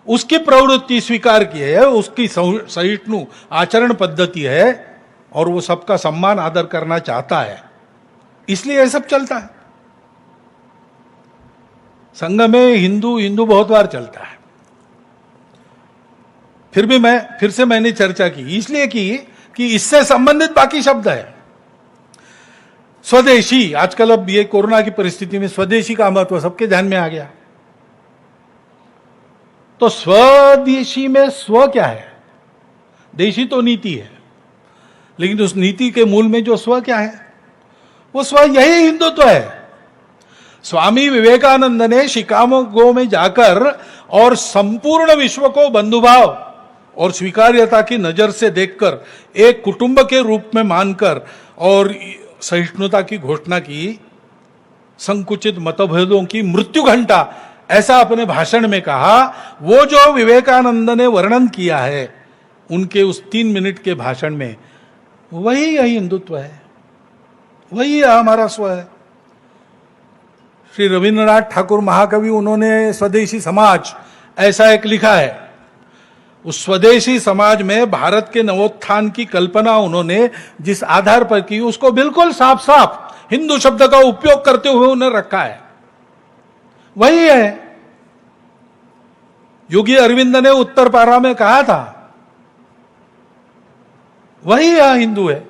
उसकी प्रवृत्ति स्वीकार की है, उसकी सहिष्णु आचरण पद्धति है, और वो सबका सम्मान आदर करना चाहता है, इसलिए यह सब चलता है। संघ में हिंदू हिंदू बहुत बार चलता है, फिर से मैंने चर्चा की, इसलिए की कि इससे संबंधित बाकी शब्द है। स्वदेशी, आजकल अब ये कोरोना की परिस्थिति में स्वदेशी का महत्व सबके ध्यान में आ गया। तो स्वदेशी में स्व क्या है? देशी तो नीति है, लेकिन उस नीति के मूल में जो स्व क्या है? वो स्व यही हिंदुत्व है। स्वामी विवेकानंद ने शिकागो में जाकर और संपूर्ण विश्व को बंधुभाव और स्वीकार्यता की नजर से देखकर, एक कुटुंब के रूप में मानकर और सहिष्णुता की घोषणा की, संकुचित मतभेदों की मृत्यु घंटा, ऐसा अपने भाषण में कहा। वो जो विवेकानंद ने वर्णन किया है उनके उस 3 मिनट के भाषण में, वही यही हिंदुत्व है, वही हमारा स्व है। श्री रविंद्रनाथ ठाकुर महाकवि, उन्होंने स्वदेशी समाज ऐसा एक लिखा है। उस स्वदेशी समाज में भारत के नवोत्थान की कल्पना उन्होंने जिस आधार पर की, उसको बिल्कुल साफ साफ हिंदू शब्द का उपयोग करते हुए उन्हें रखा है, वही है। योगी अरविंद ने उत्तर पारा में कहा था, वही यह हिंदू है।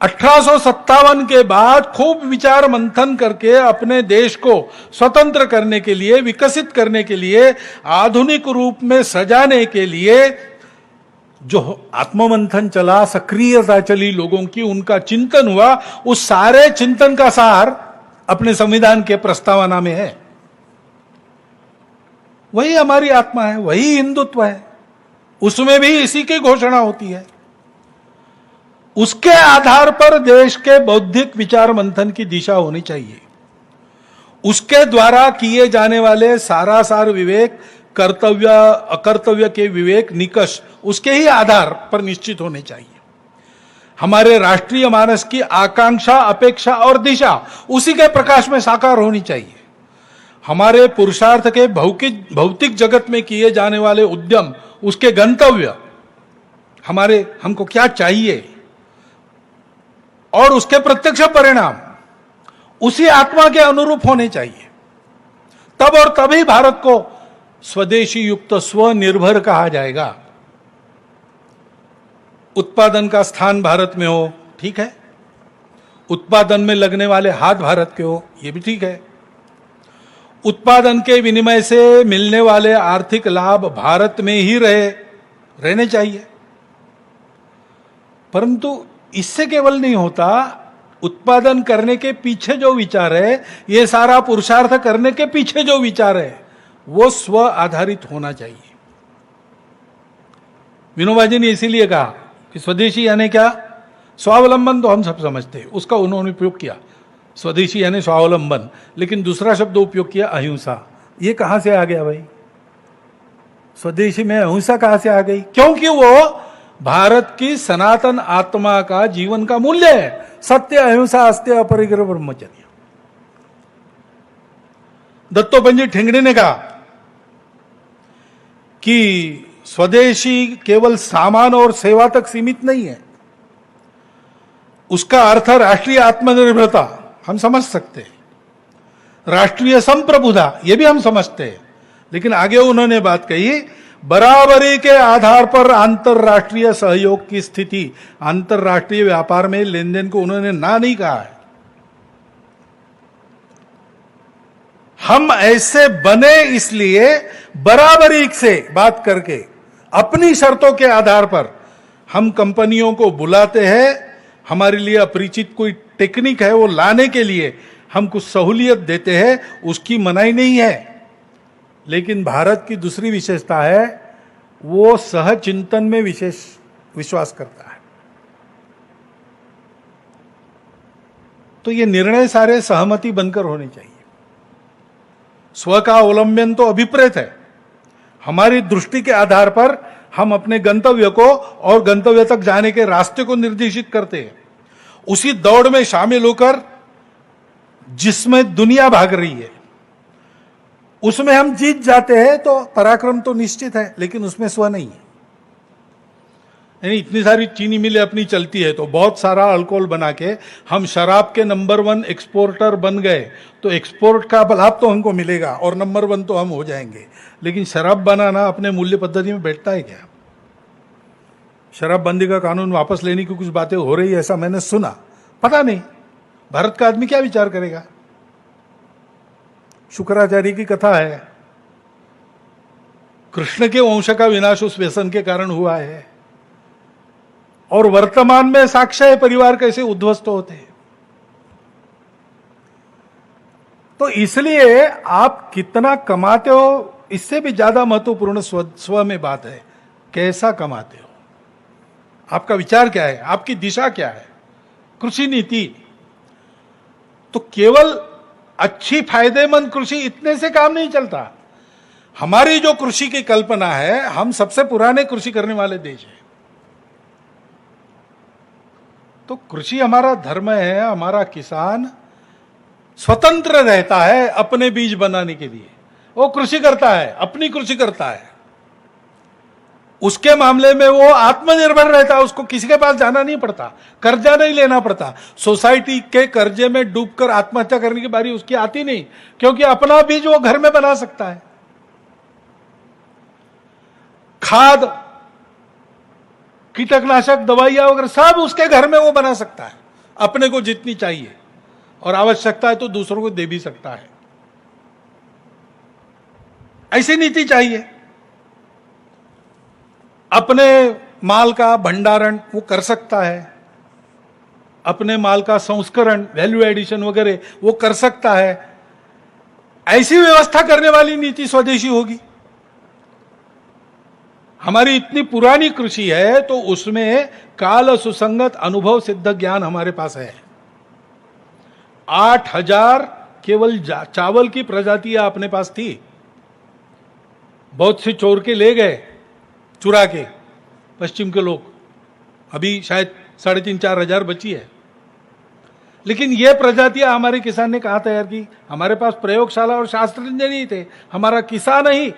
1857 के बाद खूब विचार मंथन करके अपने देश को स्वतंत्र करने के लिए, विकसित करने के लिए, आधुनिक रूप में सजाने के लिए जो आत्ममंथन चला, सक्रियता चली लोगों की, उनका चिंतन हुआ, उस सारे चिंतन का सार अपने संविधान के प्रस्तावना में है। वही हमारी आत्मा है, वही हिंदुत्व है, उसमें भी इसी की घोषणा होती है। उसके आधार पर देश के बौद्धिक विचार मंथन की दिशा होनी चाहिए। उसके द्वारा किए जाने वाले सारासार विवेक, कर्तव्य अकर्तव्य के विवेक निकष उसके ही आधार पर निश्चित होने चाहिए। हमारे राष्ट्रीय मानस की आकांक्षा, अपेक्षा और दिशा उसी के प्रकाश में साकार होनी चाहिए। हमारे पुरुषार्थ के भौतिक जगत में किए जाने वाले उद्यम, उसके गंतव्य, हमको क्या चाहिए और उसके प्रत्यक्ष परिणाम उसी आत्मा के अनुरूप होने चाहिए। तब और तभी भारत को स्वदेशी युक्त स्वनिर्भर कहा जाएगा। उत्पादन का स्थान भारत में हो, ठीक है, उत्पादन में लगने वाले हाथ भारत के हो, यह भी ठीक है, उत्पादन के विनिमय से मिलने वाले आर्थिक लाभ भारत में ही रहने चाहिए। परंतु इससे केवल नहीं होता, उत्पादन करने के पीछे जो विचार है, ये सारा पुरुषार्थ करने के पीछे जो विचार है, वो स्व आधारित होना चाहिए। विनोबा जी ने इसीलिए कहा कि स्वदेशी यानी क्या? स्वावलंबन तो हम सब समझते हैं, उसका उन्होंने उपयोग किया, स्वदेशी यानी स्वावलंबन, लेकिन दूसरा शब्द उपयोग किया अहिंसा। ये कहां से आ गया भाई? स्वदेशी में अहिंसा कहां से आ गई? क्योंकि वो भारत की सनातन आत्मा का जीवन का मूल्य है। सत्य, अहिंसा, अस्त्य, अपरिग्रह, ब्रह्मचर्य। दत्तोपंत जी ठेंगड़ी ने कहा कि स्वदेशी केवल सामान और सेवा तक सीमित नहीं है, उसका अर्थ राष्ट्रीय आत्मनिर्भरता हम समझ सकते हैं, राष्ट्रीय संप्रभुता ये भी हम समझते हैं। लेकिन आगे उन्होंने बात कही, बराबरी के आधार पर अंतरराष्ट्रीय सहयोग की स्थिति। अंतरराष्ट्रीय व्यापार में लेन देन को उन्होंने ना नहीं कहा है। हम ऐसे बने इसलिए बराबरी से बात करके अपनी शर्तों के आधार पर हम कंपनियों को बुलाते हैं। हमारे लिए अपरिचित कोई टेक्निक है वो लाने के लिए हम कुछ सहूलियत देते हैं, उसकी मनाही नहीं है। लेकिन भारत की दूसरी विशेषता है, वो सहचिंतन में विशेष विश्वास करता है। तो ये निर्णय सारे सहमति बनकर होने चाहिए। स्व का अवलंबन तो अभिप्रेत है। हमारी दृष्टि के आधार पर हम अपने गंतव्य को और गंतव्य तक जाने के रास्ते को निर्देशित करते हैं। उसी दौड़ में शामिल होकर जिसमें दुनिया भाग रही है उसमें हम जीत जाते हैं तो पराक्रम तो निश्चित है, लेकिन उसमें स्व नहीं है। यानी इतनी सारी चीनी मिलें अपनी चलती है तो बहुत सारा अल्कोहल बना के हम शराब के नंबर 1 एक्सपोर्टर बन गए तो एक्सपोर्ट का लाभ तो हमको मिलेगा और नंबर 1 तो हम हो जाएंगे। लेकिन शराब बनाना अपने मूल्य पद्धति में बैठता है क्या? शराबबंदी का कानून वापस लेने की कुछ बातें हो रही है ऐसा मैंने सुना, पता नहीं भारत का आदमी क्या विचार करेगा। शुक्राचार्य की कथा है, कृष्ण के वंश का विनाश उस व्यसन के कारण हुआ है और वर्तमान में साक्ष्य है परिवार कैसे उद्ध्वस्त होते हैं। तो इसलिए आप कितना कमाते हो इससे भी ज्यादा महत्वपूर्ण स्व में बात है, कैसा कमाते हो, आपका विचार क्या है, आपकी दिशा क्या है। कृषि नीति तो केवल अच्छी फायदेमंद कृषि इतने से काम नहीं चलता। हमारी जो कृषि की कल्पना है, हम सबसे पुराने कृषि करने वाले देश हैं। तो कृषि हमारा धर्म है। हमारा किसान स्वतंत्र रहता है अपने बीज बनाने के लिए, वो कृषि करता है, अपनी कृषि करता है। उसके मामले में वो आत्मनिर्भर रहता है, उसको किसी के पास जाना नहीं पड़ता, कर्जा नहीं लेना पड़ता। सोसाइटी के कर्जे में डूबकर आत्महत्या करने की बारी उसकी आती नहीं, क्योंकि अपना बीज वो घर में बना सकता है। खाद, कीटकनाशक, दवाइयां वगैरह सब उसके घर में वो बना सकता है, अपने को जितनी चाहिए, और आवश्यकता है तो दूसरों को दे भी सकता है। ऐसी नीति चाहिए। अपने माल का भंडारण वो कर सकता है, अपने माल का संस्करण, वैल्यू एडिशन वगैरह वो कर सकता है। ऐसी व्यवस्था करने वाली नीति स्वदेशी होगी। हमारी इतनी पुरानी कृषि है तो उसमें काल सुसंगत अनुभव सिद्ध ज्ञान हमारे पास है। 8000 केवल चावल की प्रजातियां अपने पास थी, बहुत सी चोर के ले गए, चुरा के पश्चिम के लोग। अभी शायद 3,500-4 हजार बची है। लेकिन ये प्रजातियां हमारे किसान ने कहाँ तैयार की? हमारे पास प्रयोगशाला और शास्त्रज्ञ नहीं थे, हमारा किसान ही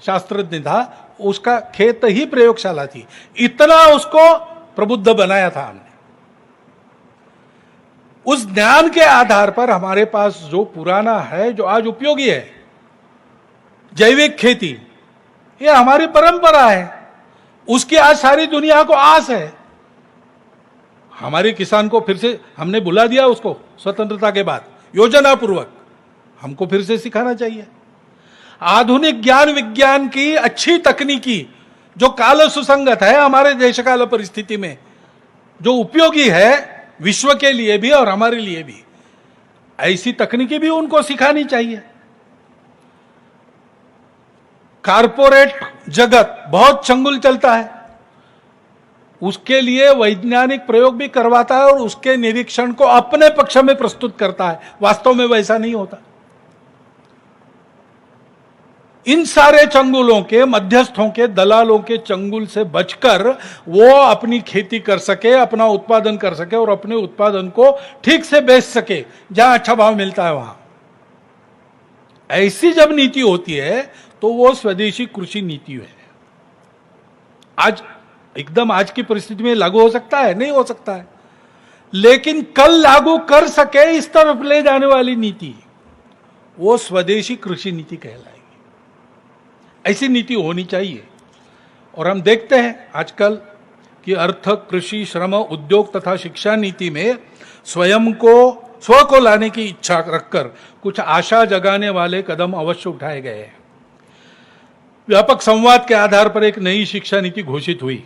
शास्त्रज्ञ था, उसका खेत ही प्रयोगशाला थी। इतना उसको प्रबुद्ध बनाया था हमने। उस ज्ञान के आधार पर हमारे पास जो पुराना है, जो आज उपयोगी है, जैविक खेती, ये हमारी परंपरा है। उसकी आज सारी दुनिया को आस है। हमारे किसान को फिर से हमने बुला दिया, उसको स्वतंत्रता के बाद योजना पूर्वक हमको फिर से सिखाना चाहिए। आधुनिक ज्ञान विज्ञान की अच्छी तकनीकी जो काल सुसंगत है हमारे देश काल परिस्थिति में, जो उपयोगी है विश्व के लिए भी और हमारे लिए भी, ऐसी तकनीकी भी उनको सिखानी चाहिए। कारपोरेट जगत बहुत चंगुल चलता है, उसके लिए वैज्ञानिक प्रयोग भी करवाता है और उसके निरीक्षण को अपने पक्ष में प्रस्तुत करता है। वास्तव में वैसा नहीं होता। इन सारे चंगुलों के, मध्यस्थों के, दलालों के चंगुल से बचकर वो अपनी खेती कर सके, अपना उत्पादन कर सके और अपने उत्पादन को ठीक से बेच सके जहां अच्छा भाव मिलता है वहां। ऐसी जब नीति होती है तो वो स्वदेशी कृषि नीति है। आज एकदम आज की परिस्थिति में लागू हो सकता है? नहीं हो सकता है, लेकिन कल लागू कर सके इस तरफ ले जाने वाली नीति, वो स्वदेशी कृषि नीति कहलाएगी। ऐसी नीति होनी चाहिए। और हम देखते हैं आजकल कि अर्थ, कृषि, श्रम, उद्योग तथा शिक्षा नीति में स्व को लाने की इच्छा रखकर कुछ आशा जगाने वाले कदम अवश्य उठाए गए हैं। व्यापक संवाद के आधार पर एक नई शिक्षा नीति घोषित हुई।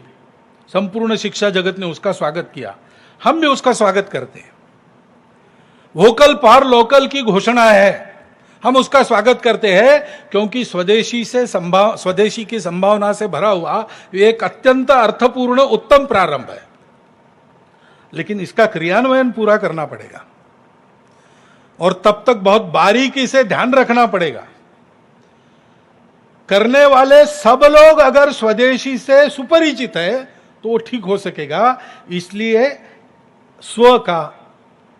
संपूर्ण शिक्षा जगत ने उसका स्वागत किया, हम भी उसका स्वागत करते हैं। वोकल फॉर लोकल की घोषणा है, हम उसका स्वागत करते हैं, क्योंकि स्वदेशी की संभावना से भरा हुआ एक अत्यंत अर्थपूर्ण उत्तम प्रारंभ है। लेकिन इसका क्रियान्वयन पूरा करना पड़ेगा और तब तक बहुत बारीकी से ध्यान रखना पड़ेगा। करने वाले सब लोग अगर स्वदेशी से सुपरिचित है तो वो ठीक हो सकेगा। इसलिए स्व का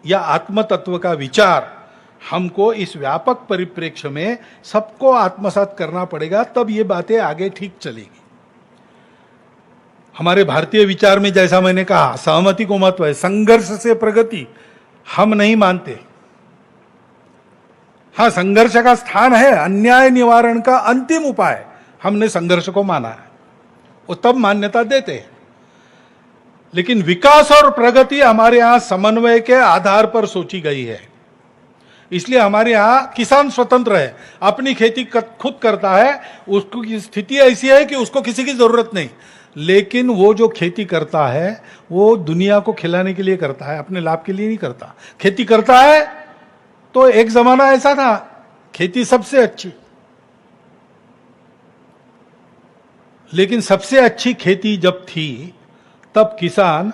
या आत्म तत्व का विचार हमको इस व्यापक परिप्रेक्ष्य में सबको आत्मसात करना पड़ेगा, तब ये बातें आगे ठीक चलेगी। हमारे भारतीय विचार में जैसा मैंने कहा, सहमति को महत्व है, संघर्ष से प्रगति हम नहीं मानते। हां, संघर्ष का स्थान है, अन्याय निवारण का अंतिम उपाय हमने संघर्ष को माना है, वो तब मान्यता देते हैं। लेकिन विकास और प्रगति हमारे यहां समन्वय के आधार पर सोची गई है। इसलिए हमारे यहां किसान स्वतंत्र है, अपनी खेती खुद करता है, उसको की स्थिति ऐसी है कि उसको किसी की जरूरत नहीं। लेकिन वो जो खेती करता है वो दुनिया को खिलाने के लिए करता है, अपने लाभ के लिए नहीं करता। खेती करता है तो एक जमाना ऐसा था, खेती सबसे अच्छी, लेकिन सबसे अच्छी खेती जब थी तब किसान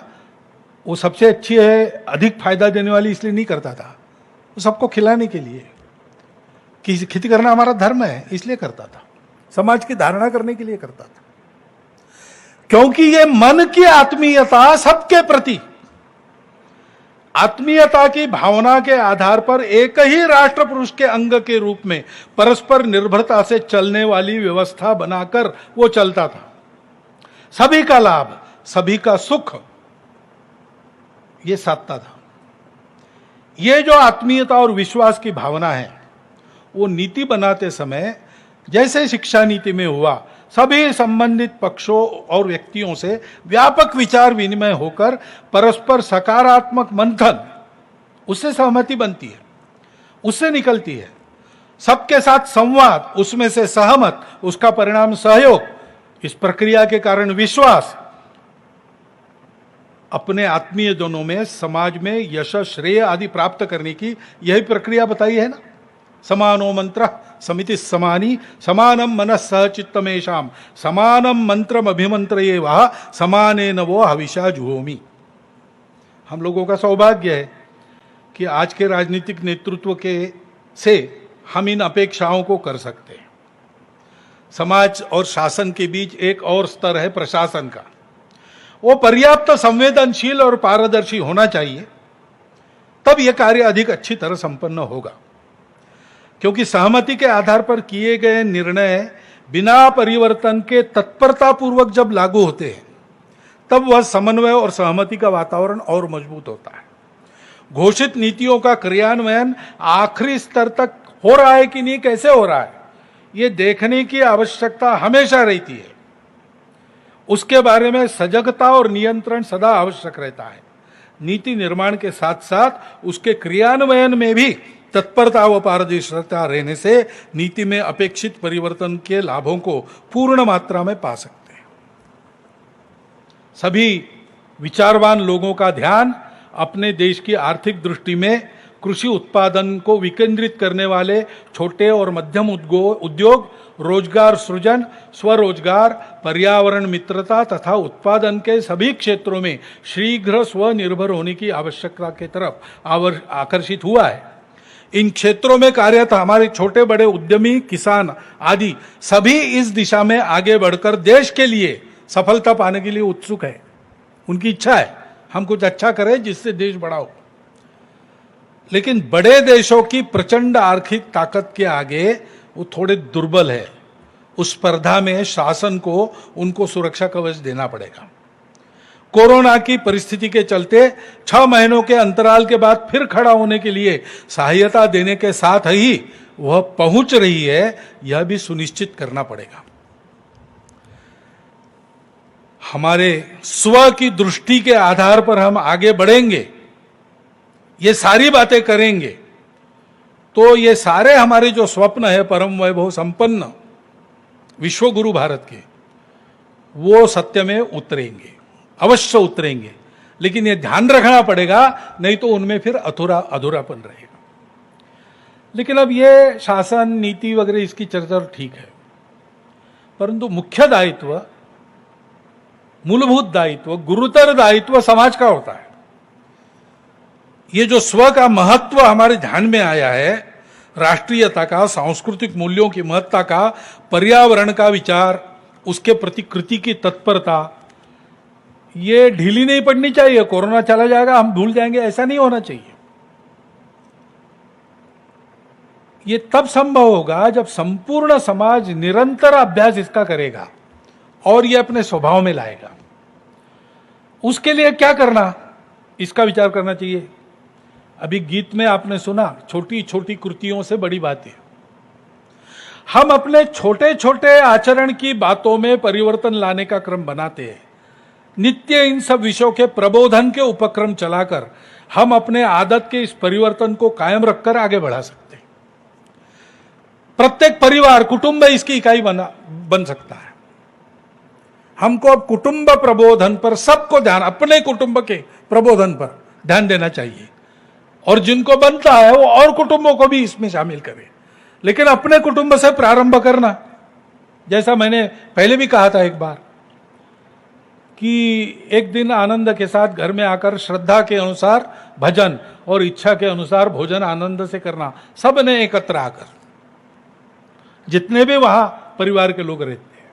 वो सबसे अच्छी है, अधिक फायदा देने वाली इसलिए नहीं करता था, वो सबको खिलाने के लिए। खेती करना हमारा धर्म है इसलिए करता था, समाज की धारणा करने के लिए करता था, क्योंकि ये मन की आत्मीयता, सबके प्रति आत्मीयता की भावना के आधार पर एक ही राष्ट्र पुरुष के अंग के रूप में परस्पर निर्भरता से चलने वाली व्यवस्था बनाकर वो चलता था। सभी का लाभ, सभी का सुख ये साधता था। ये जो आत्मीयता और विश्वास की भावना है वो नीति बनाते समय जैसे शिक्षा नीति में हुआ, सभी संबंधित पक्षों और व्यक्तियों से व्यापक विचार विनिमय होकर परस्पर सकारात्मक मंथन, उससे सहमति बनती है, उससे निकलती है। सबके साथ संवाद, उसमें से सहमत, उसका परिणाम सहयोग। इस प्रक्रिया के कारण विश्वास, अपने आत्मीय जनों में, समाज में यश, श्रेय आदि प्राप्त करने की यही प्रक्रिया बताई है ना। समानो मंत्र समिति समानी समानम मनः सह चित्तमेषाम समानम मंत्रम अभिमंत्रये वह समाने नवो हविषा जुहोमि। हम लोगों का सौभाग्य है कि आज के राजनीतिक नेतृत्व के से हम इन अपेक्षाओं को कर सकते हैं। समाज और शासन के बीच एक और स्तर है प्रशासन का, वो पर्याप्त संवेदनशील और पारदर्शी होना चाहिए, तब यह कार्य अधिक अच्छी तरह संपन्न होगा। क्योंकि सहमति के आधार पर किए गए निर्णय बिना परिवर्तन के तत्परतापूर्वक जब लागू होते हैं तब वह समन्वय और सहमति का वातावरण और मजबूत होता है। घोषित नीतियों का क्रियान्वयन आखिरी स्तर तक हो रहा है कि नहीं, कैसे हो रहा है, ये देखने की आवश्यकता हमेशा रहती है। उसके बारे में सजगता और नियंत्रण सदा आवश्यक रहता है। नीति निर्माण के साथ साथ उसके क्रियान्वयन में भी तत्परता व पारदर्शिता रहने से नीति में अपेक्षित परिवर्तन के लाभों को पूर्ण मात्रा में पा सकते हैं। सभी विचारवान लोगों का ध्यान अपने देश की आर्थिक दृष्टि में कृषि उत्पादन को विकेंद्रित करने वाले छोटे और मध्यम उद्योग, रोजगार सृजन, स्वरोजगार, पर्यावरण मित्रता तथा उत्पादन के सभी क्षेत्रों में शीघ्र स्वनिर्भर होने की आवश्यकता की तरफ आकर्षित हुआ है। इन क्षेत्रों में कार्यरत हमारे छोटे बड़े उद्यमी, किसान आदि सभी इस दिशा में आगे बढ़कर देश के लिए सफलता पाने के लिए उत्सुक है। उनकी इच्छा है हम कुछ अच्छा करें जिससे देश बड़ा हो। लेकिन बड़े देशों की प्रचंड आर्थिक ताकत के आगे वो थोड़े दुर्बल है। उस स्पर्धा में शासन को उनको सुरक्षा कवच देना पड़ेगा। कोरोना की परिस्थिति के चलते 6 महीनों के अंतराल के बाद फिर खड़ा होने के लिए सहायता देने के साथ ही वह पहुंच रही है, यह भी सुनिश्चित करना पड़ेगा। हमारे स्व की दृष्टि के आधार पर हम आगे बढ़ेंगे, ये सारी बातें करेंगे, तो ये सारे हमारे जो स्वप्न है परम वैभव संपन्न विश्वगुरु भारत के, वो सत्य में उतरेंगे, अवश्य उतरेंगे। लेकिन ये ध्यान रखना पड़ेगा, नहीं तो उनमें फिर अधूरापन रहेगा। लेकिन अब ये शासन नीति वगैरह इसकी चर्चा ठीक है, परंतु मुख्य दायित्व, मूलभूत दायित्व, गुरुतर दायित्व समाज का होता है। ये जो स्व का महत्व हमारे ध्यान में आया है, राष्ट्रीयता का, सांस्कृतिक मूल्यों की महत्ता का, पर्यावरण का विचार, उसके प्रति कृति की तत्परता, ये ढीली नहीं पड़नी चाहिए। कोरोना चला जाएगा हम भूल जाएंगे, ऐसा नहीं होना चाहिए। ये तब संभव होगा जब संपूर्ण समाज निरंतर अभ्यास इसका करेगा और ये अपने स्वभाव में लाएगा। उसके लिए क्या करना, इसका विचार करना चाहिए। अभी गीत में आपने सुना, छोटी छोटी कृतियों से बड़ी बातें। हम अपने छोटे छोटे आचरण की बातों में परिवर्तन लाने का क्रम बनाते हैं। नित्य इन सब विषयों के प्रबोधन के उपक्रम चलाकर हम अपने आदत के इस परिवर्तन को कायम रखकर आगे बढ़ा सकते हैं। प्रत्येक परिवार, कुटुंब इसकी इकाई बन सकता है। हमको अब कुटुंब प्रबोधन पर सबको ध्यान, अपने कुटुंब के प्रबोधन पर ध्यान देना चाहिए, और जिनको बनता है वो और कुटुंबों को भी इसमें शामिल करें। लेकिन अपने कुटुंब से प्रारंभ करना, जैसा मैंने पहले भी कहा था एक बार, कि एक दिन आनंद के साथ घर में आकर श्रद्धा के अनुसार भजन और इच्छा के अनुसार भोजन आनंद से करना, सब ने एकत्र आकर, जितने भी वहां परिवार के लोग रहते हैं,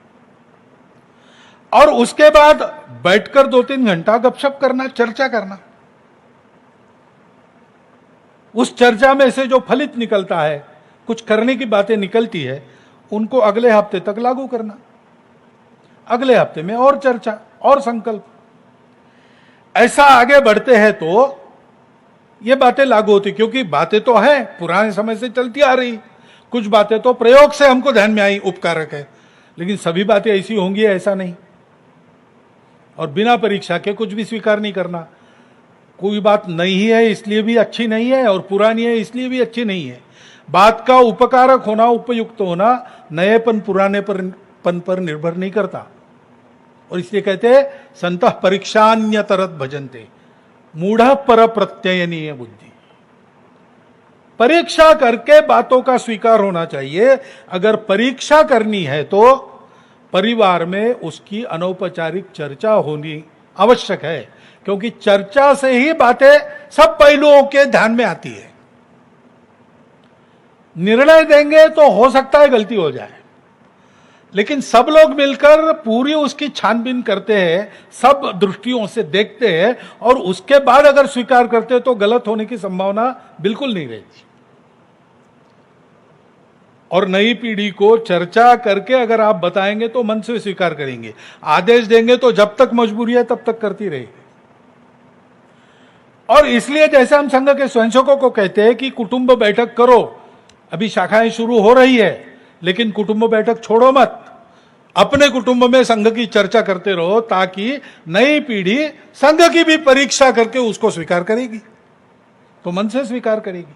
और उसके बाद बैठकर 2-3 घंटा गपशप करना, चर्चा करना। उस चर्चा में से जो फलित निकलता है, कुछ करने की बातें निकलती है, उनको अगले हफ्ते तक लागू करना। अगले हफ्ते में और चर्चा और संकल्प, ऐसा आगे बढ़ते हैं तो ये बातें लागू होती। क्योंकि बातें तो हैं, पुराने समय से चलती आ रही, कुछ बातें तो प्रयोग से हमको ध्यान में आई, उपकारक है, लेकिन सभी बातें ऐसी होंगी ऐसा नहीं। और बिना परीक्षा के कुछ भी स्वीकार नहीं करना। कोई बात नहीं है इसलिए भी अच्छी नहीं है, और पुरानी है इसलिए भी अच्छी नहीं है। बात का उपकारक होना, उपयुक्त होना नएपन पुरानेपन पर निर्भर नहीं करता। और इसलिए कहते हैं संतः परीक्षान्यतरत भजन्ते मूढ़ पर प्रत्ययनीय बुद्धि। परीक्षा करके बातों का स्वीकार होना चाहिए। अगर परीक्षा करनी है तो परिवार में उसकी अनौपचारिक चर्चा होनी आवश्यक है, क्योंकि चर्चा से ही बातें सब पहलुओं के ध्यान में आती है। निर्णय देंगे तो हो सकता है गलती हो जाए, लेकिन सब लोग मिलकर पूरी उसकी छानबीन करते हैं, सब दृष्टियों से देखते हैं, और उसके बाद अगर स्वीकार करते हैं तो गलत होने की संभावना बिल्कुल नहीं रहती। और नई पीढ़ी को चर्चा करके अगर आप बताएंगे तो मन से स्वीकार करेंगे। आदेश देंगे तो जब तक मजबूरी है तब तक करती रहेगी। और इसलिए जैसे हम संघ के स्वयंसेवकों को कहते हैं कि कुटुंब बैठक करो, अभी शाखाएं शुरू हो रही है, लेकिन कुटुंब बैठक छोड़ो मत, अपने कुटुंब में संघ की चर्चा करते रहो, ताकि नई पीढ़ी संघ की भी परीक्षा करके उसको स्वीकार करेगी, तो मन से स्वीकार करेगी।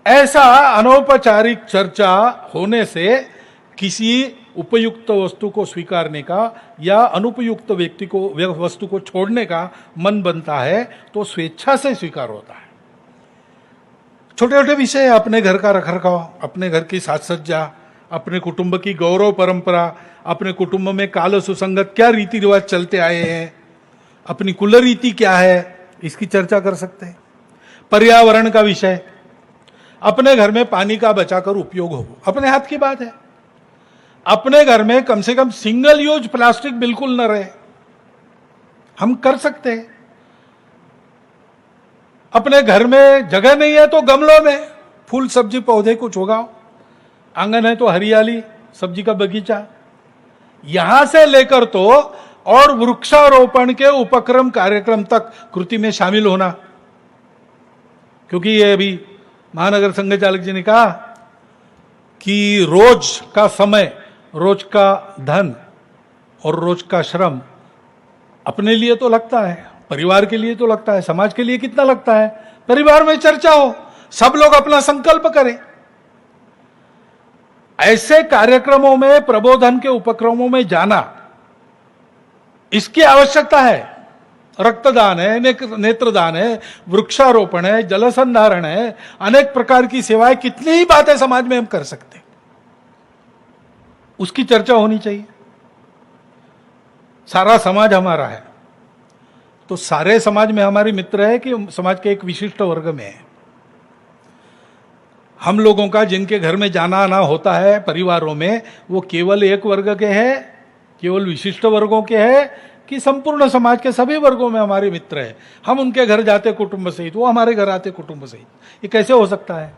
ऐसा अनौपचारिक चर्चा होने से किसी उपयुक्त वस्तु को स्वीकारने का या अनुपयुक्त व्यक्ति को वस्तु को छोड़ने का मन बनता है, तो स्वेच्छा से स्वीकार होता है। छोटे छोटे विषय, अपने घर का रखरखाव, अपने घर की साज सज्जा, अपने कुटुंब की गौरव परंपरा, अपने कुटुंब में काल सुसंगत क्या रीति रिवाज चलते आए हैं, अपनी कुल रीति क्या है, इसकी चर्चा कर सकते हैं। पर्यावरण का विषय, अपने घर में पानी का बचाकर उपयोग हो, अपने हाथ की बात है। अपने घर में कम से कम सिंगल यूज प्लास्टिक बिल्कुल न रहे, हम कर सकते हैं। अपने घर में जगह नहीं है तो गमलों में फूल सब्जी पौधे कुछ उगाओ, आंगन है तो हरियाली सब्जी का बगीचा, यहां से लेकर तो और वृक्षारोपण के उपक्रम कार्यक्रम तक कृति में शामिल होना। क्योंकि ये अभी महानगर संघ चालक जी ने कहा कि रोज का समय, रोज का धन और रोज का श्रम अपने लिए तो लगता है, परिवार के लिए तो लगता है, समाज के लिए कितना लगता है। परिवार में चर्चा हो, सब लोग अपना संकल्प करें। ऐसे कार्यक्रमों में, प्रबोधन के उपक्रमों में जाना, इसकी आवश्यकता है। रक्तदान है, नेत्रदान है, वृक्षारोपण है, जल संधारण है, अनेक प्रकार की सेवाएं, कितनी ही बातें समाज में हम कर सकते हैं, उसकी चर्चा होनी चाहिए। सारा समाज हमारा है तो सारे समाज में हमारे मित्र है कि समाज के एक विशिष्ट वर्ग में है। हम लोगों का जिनके घर में जाना आना होता है परिवारों में, वो केवल एक वर्ग के हैं, केवल विशिष्ट वर्गों के हैं, कि संपूर्ण समाज के सभी वर्गों में हमारे मित्र हैं। हम उनके घर जाते कुटुंब सहित, वो हमारे घर आते कुटुंब सहित। ये कैसे हो सकता है?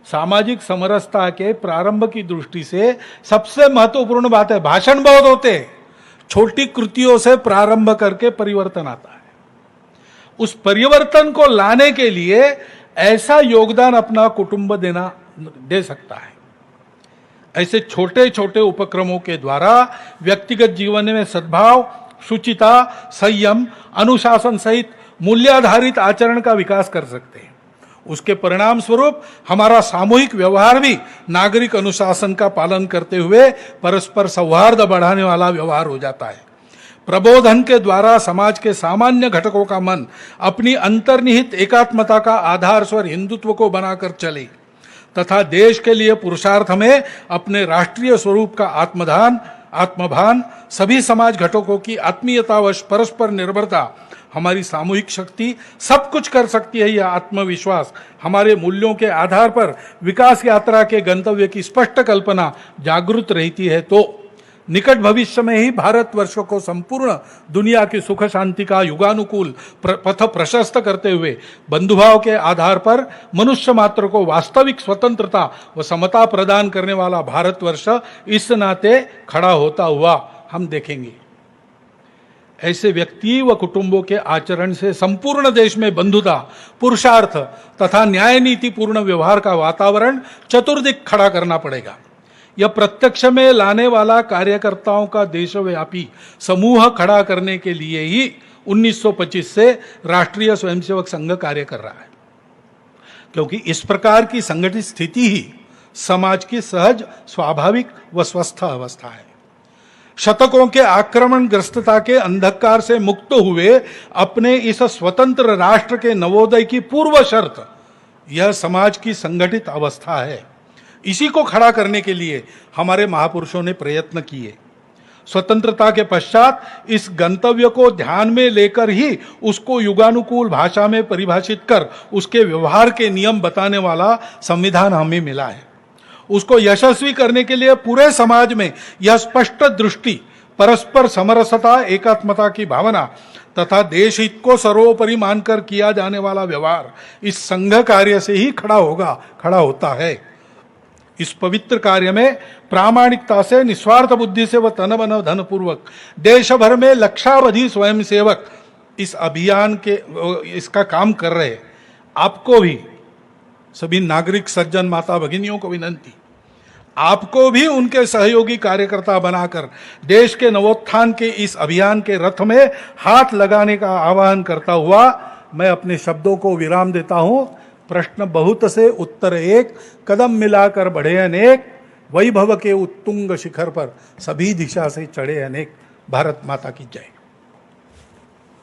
सामाजिक समरसता के प्रारंभ की दृष्टि से सबसे महत्वपूर्ण बात है, भाषण बहुत होते हैं, छोटी कृतियों से प्रारंभ करके परिवर्तन आता है। उस परिवर्तन को लाने के लिए ऐसा योगदान अपना कुटुंब दे सकता है। ऐसे छोटे छोटे उपक्रमों के द्वारा व्यक्तिगत जीवन में सद्भाव, शुचिता, संयम, अनुशासन सहित मूल्याधारित आचरण का विकास कर सकते हैं। उसके परिणाम स्वरूप हमारा सामूहिक व्यवहार भी नागरिक अनुशासन का पालन करते हुए परस्पर सौहार्द बढ़ाने वाला व्यवहार हो जाता है। प्रबोधन के द्वारा समाज के सामान्य घटकों का मन अपनी अंतर्निहित एकात्मता का आधार स्वर हिंदुत्व को बनाकर चले तथा देश के लिए पुरुषार्थ में अपने राष्ट्रीय स्वरूप का आत्मभान, सभी समाज घटकों की आत्मीयतावश परस्पर निर्भरता, हमारी सामूहिक शक्ति सब कुछ कर सकती है, यह आत्मविश्वास, हमारे मूल्यों के आधार पर विकास यात्रा के गंतव्य की स्पष्ट कल्पना जागृत रहती है तो निकट भविष्य में ही भारतवर्ष को संपूर्ण दुनिया की सुख शांति का युगानुकूल पथ प्रशस्त करते हुए बंधुभाव के आधार पर मनुष्य मात्र को वास्तविक स्वतंत्रता व समता प्रदान करने वाला भारतवर्ष इस नाते खड़ा होता हुआ हम देखेंगे। ऐसे व्यक्ति व कुटुंबों के आचरण से संपूर्ण देश में बंधुता, पुरुषार्थ तथा न्याय नीति पूर्ण व्यवहार का वातावरण चतुर्दिक खड़ा करना पड़ेगा। यह प्रत्यक्ष में लाने वाला कार्यकर्ताओं का देशव्यापी समूह खड़ा करने के लिए ही 1925 से राष्ट्रीय स्वयंसेवक संघ कार्य कर रहा है, क्योंकि इस प्रकार की संगठित स्थिति ही समाज की सहज, स्वाभाविक व स्वस्थ अवस्था है। शतकों के आक्रमणग्रस्तता के अंधकार से मुक्त हुए अपने इस स्वतंत्र राष्ट्र के नवोदय की पूर्व शर्त यह समाज की संगठित अवस्था है। इसी को खड़ा करने के लिए हमारे महापुरुषों ने प्रयत्न किए। स्वतंत्रता के पश्चात इस गंतव्य को ध्यान में लेकर ही उसको युगानुकूल भाषा में परिभाषित कर उसके व्यवहार के नियम बताने वाला संविधान हमें मिला है। उसको यशस्वी करने के लिए पूरे समाज में यह स्पष्ट दृष्टि, परस्पर समरसता, एकात्मता की भावना तथा देश हित को सर्वोपरि मानकर किया जाने वाला व्यवहार इस संघ कार्य से ही खड़ा होता है। इस पवित्र कार्य में प्रामाणिकता से, निस्वार्थ बुद्धि से व तन मन धन पूर्वक देश भर में लक्षावधि स्वयंसेवक इस अभियान के इसका काम कर रहे। आपको भी, सभी नागरिक सज्जन माता भगिनियों को विनंती, आपको भी उनके सहयोगी कार्यकर्ता बनाकर देश के नवोत्थान के इस अभियान के रथ में हाथ लगाने का आह्वान करता हुआ मैं अपने शब्दों को विराम देता हूं। प्रश्न बहुत से, उत्तर एक, कदम मिलाकर बढ़े अनेक, वैभव के उत्तुंग शिखर पर सभी दिशा से चढ़े अनेक। भारत माता की जय।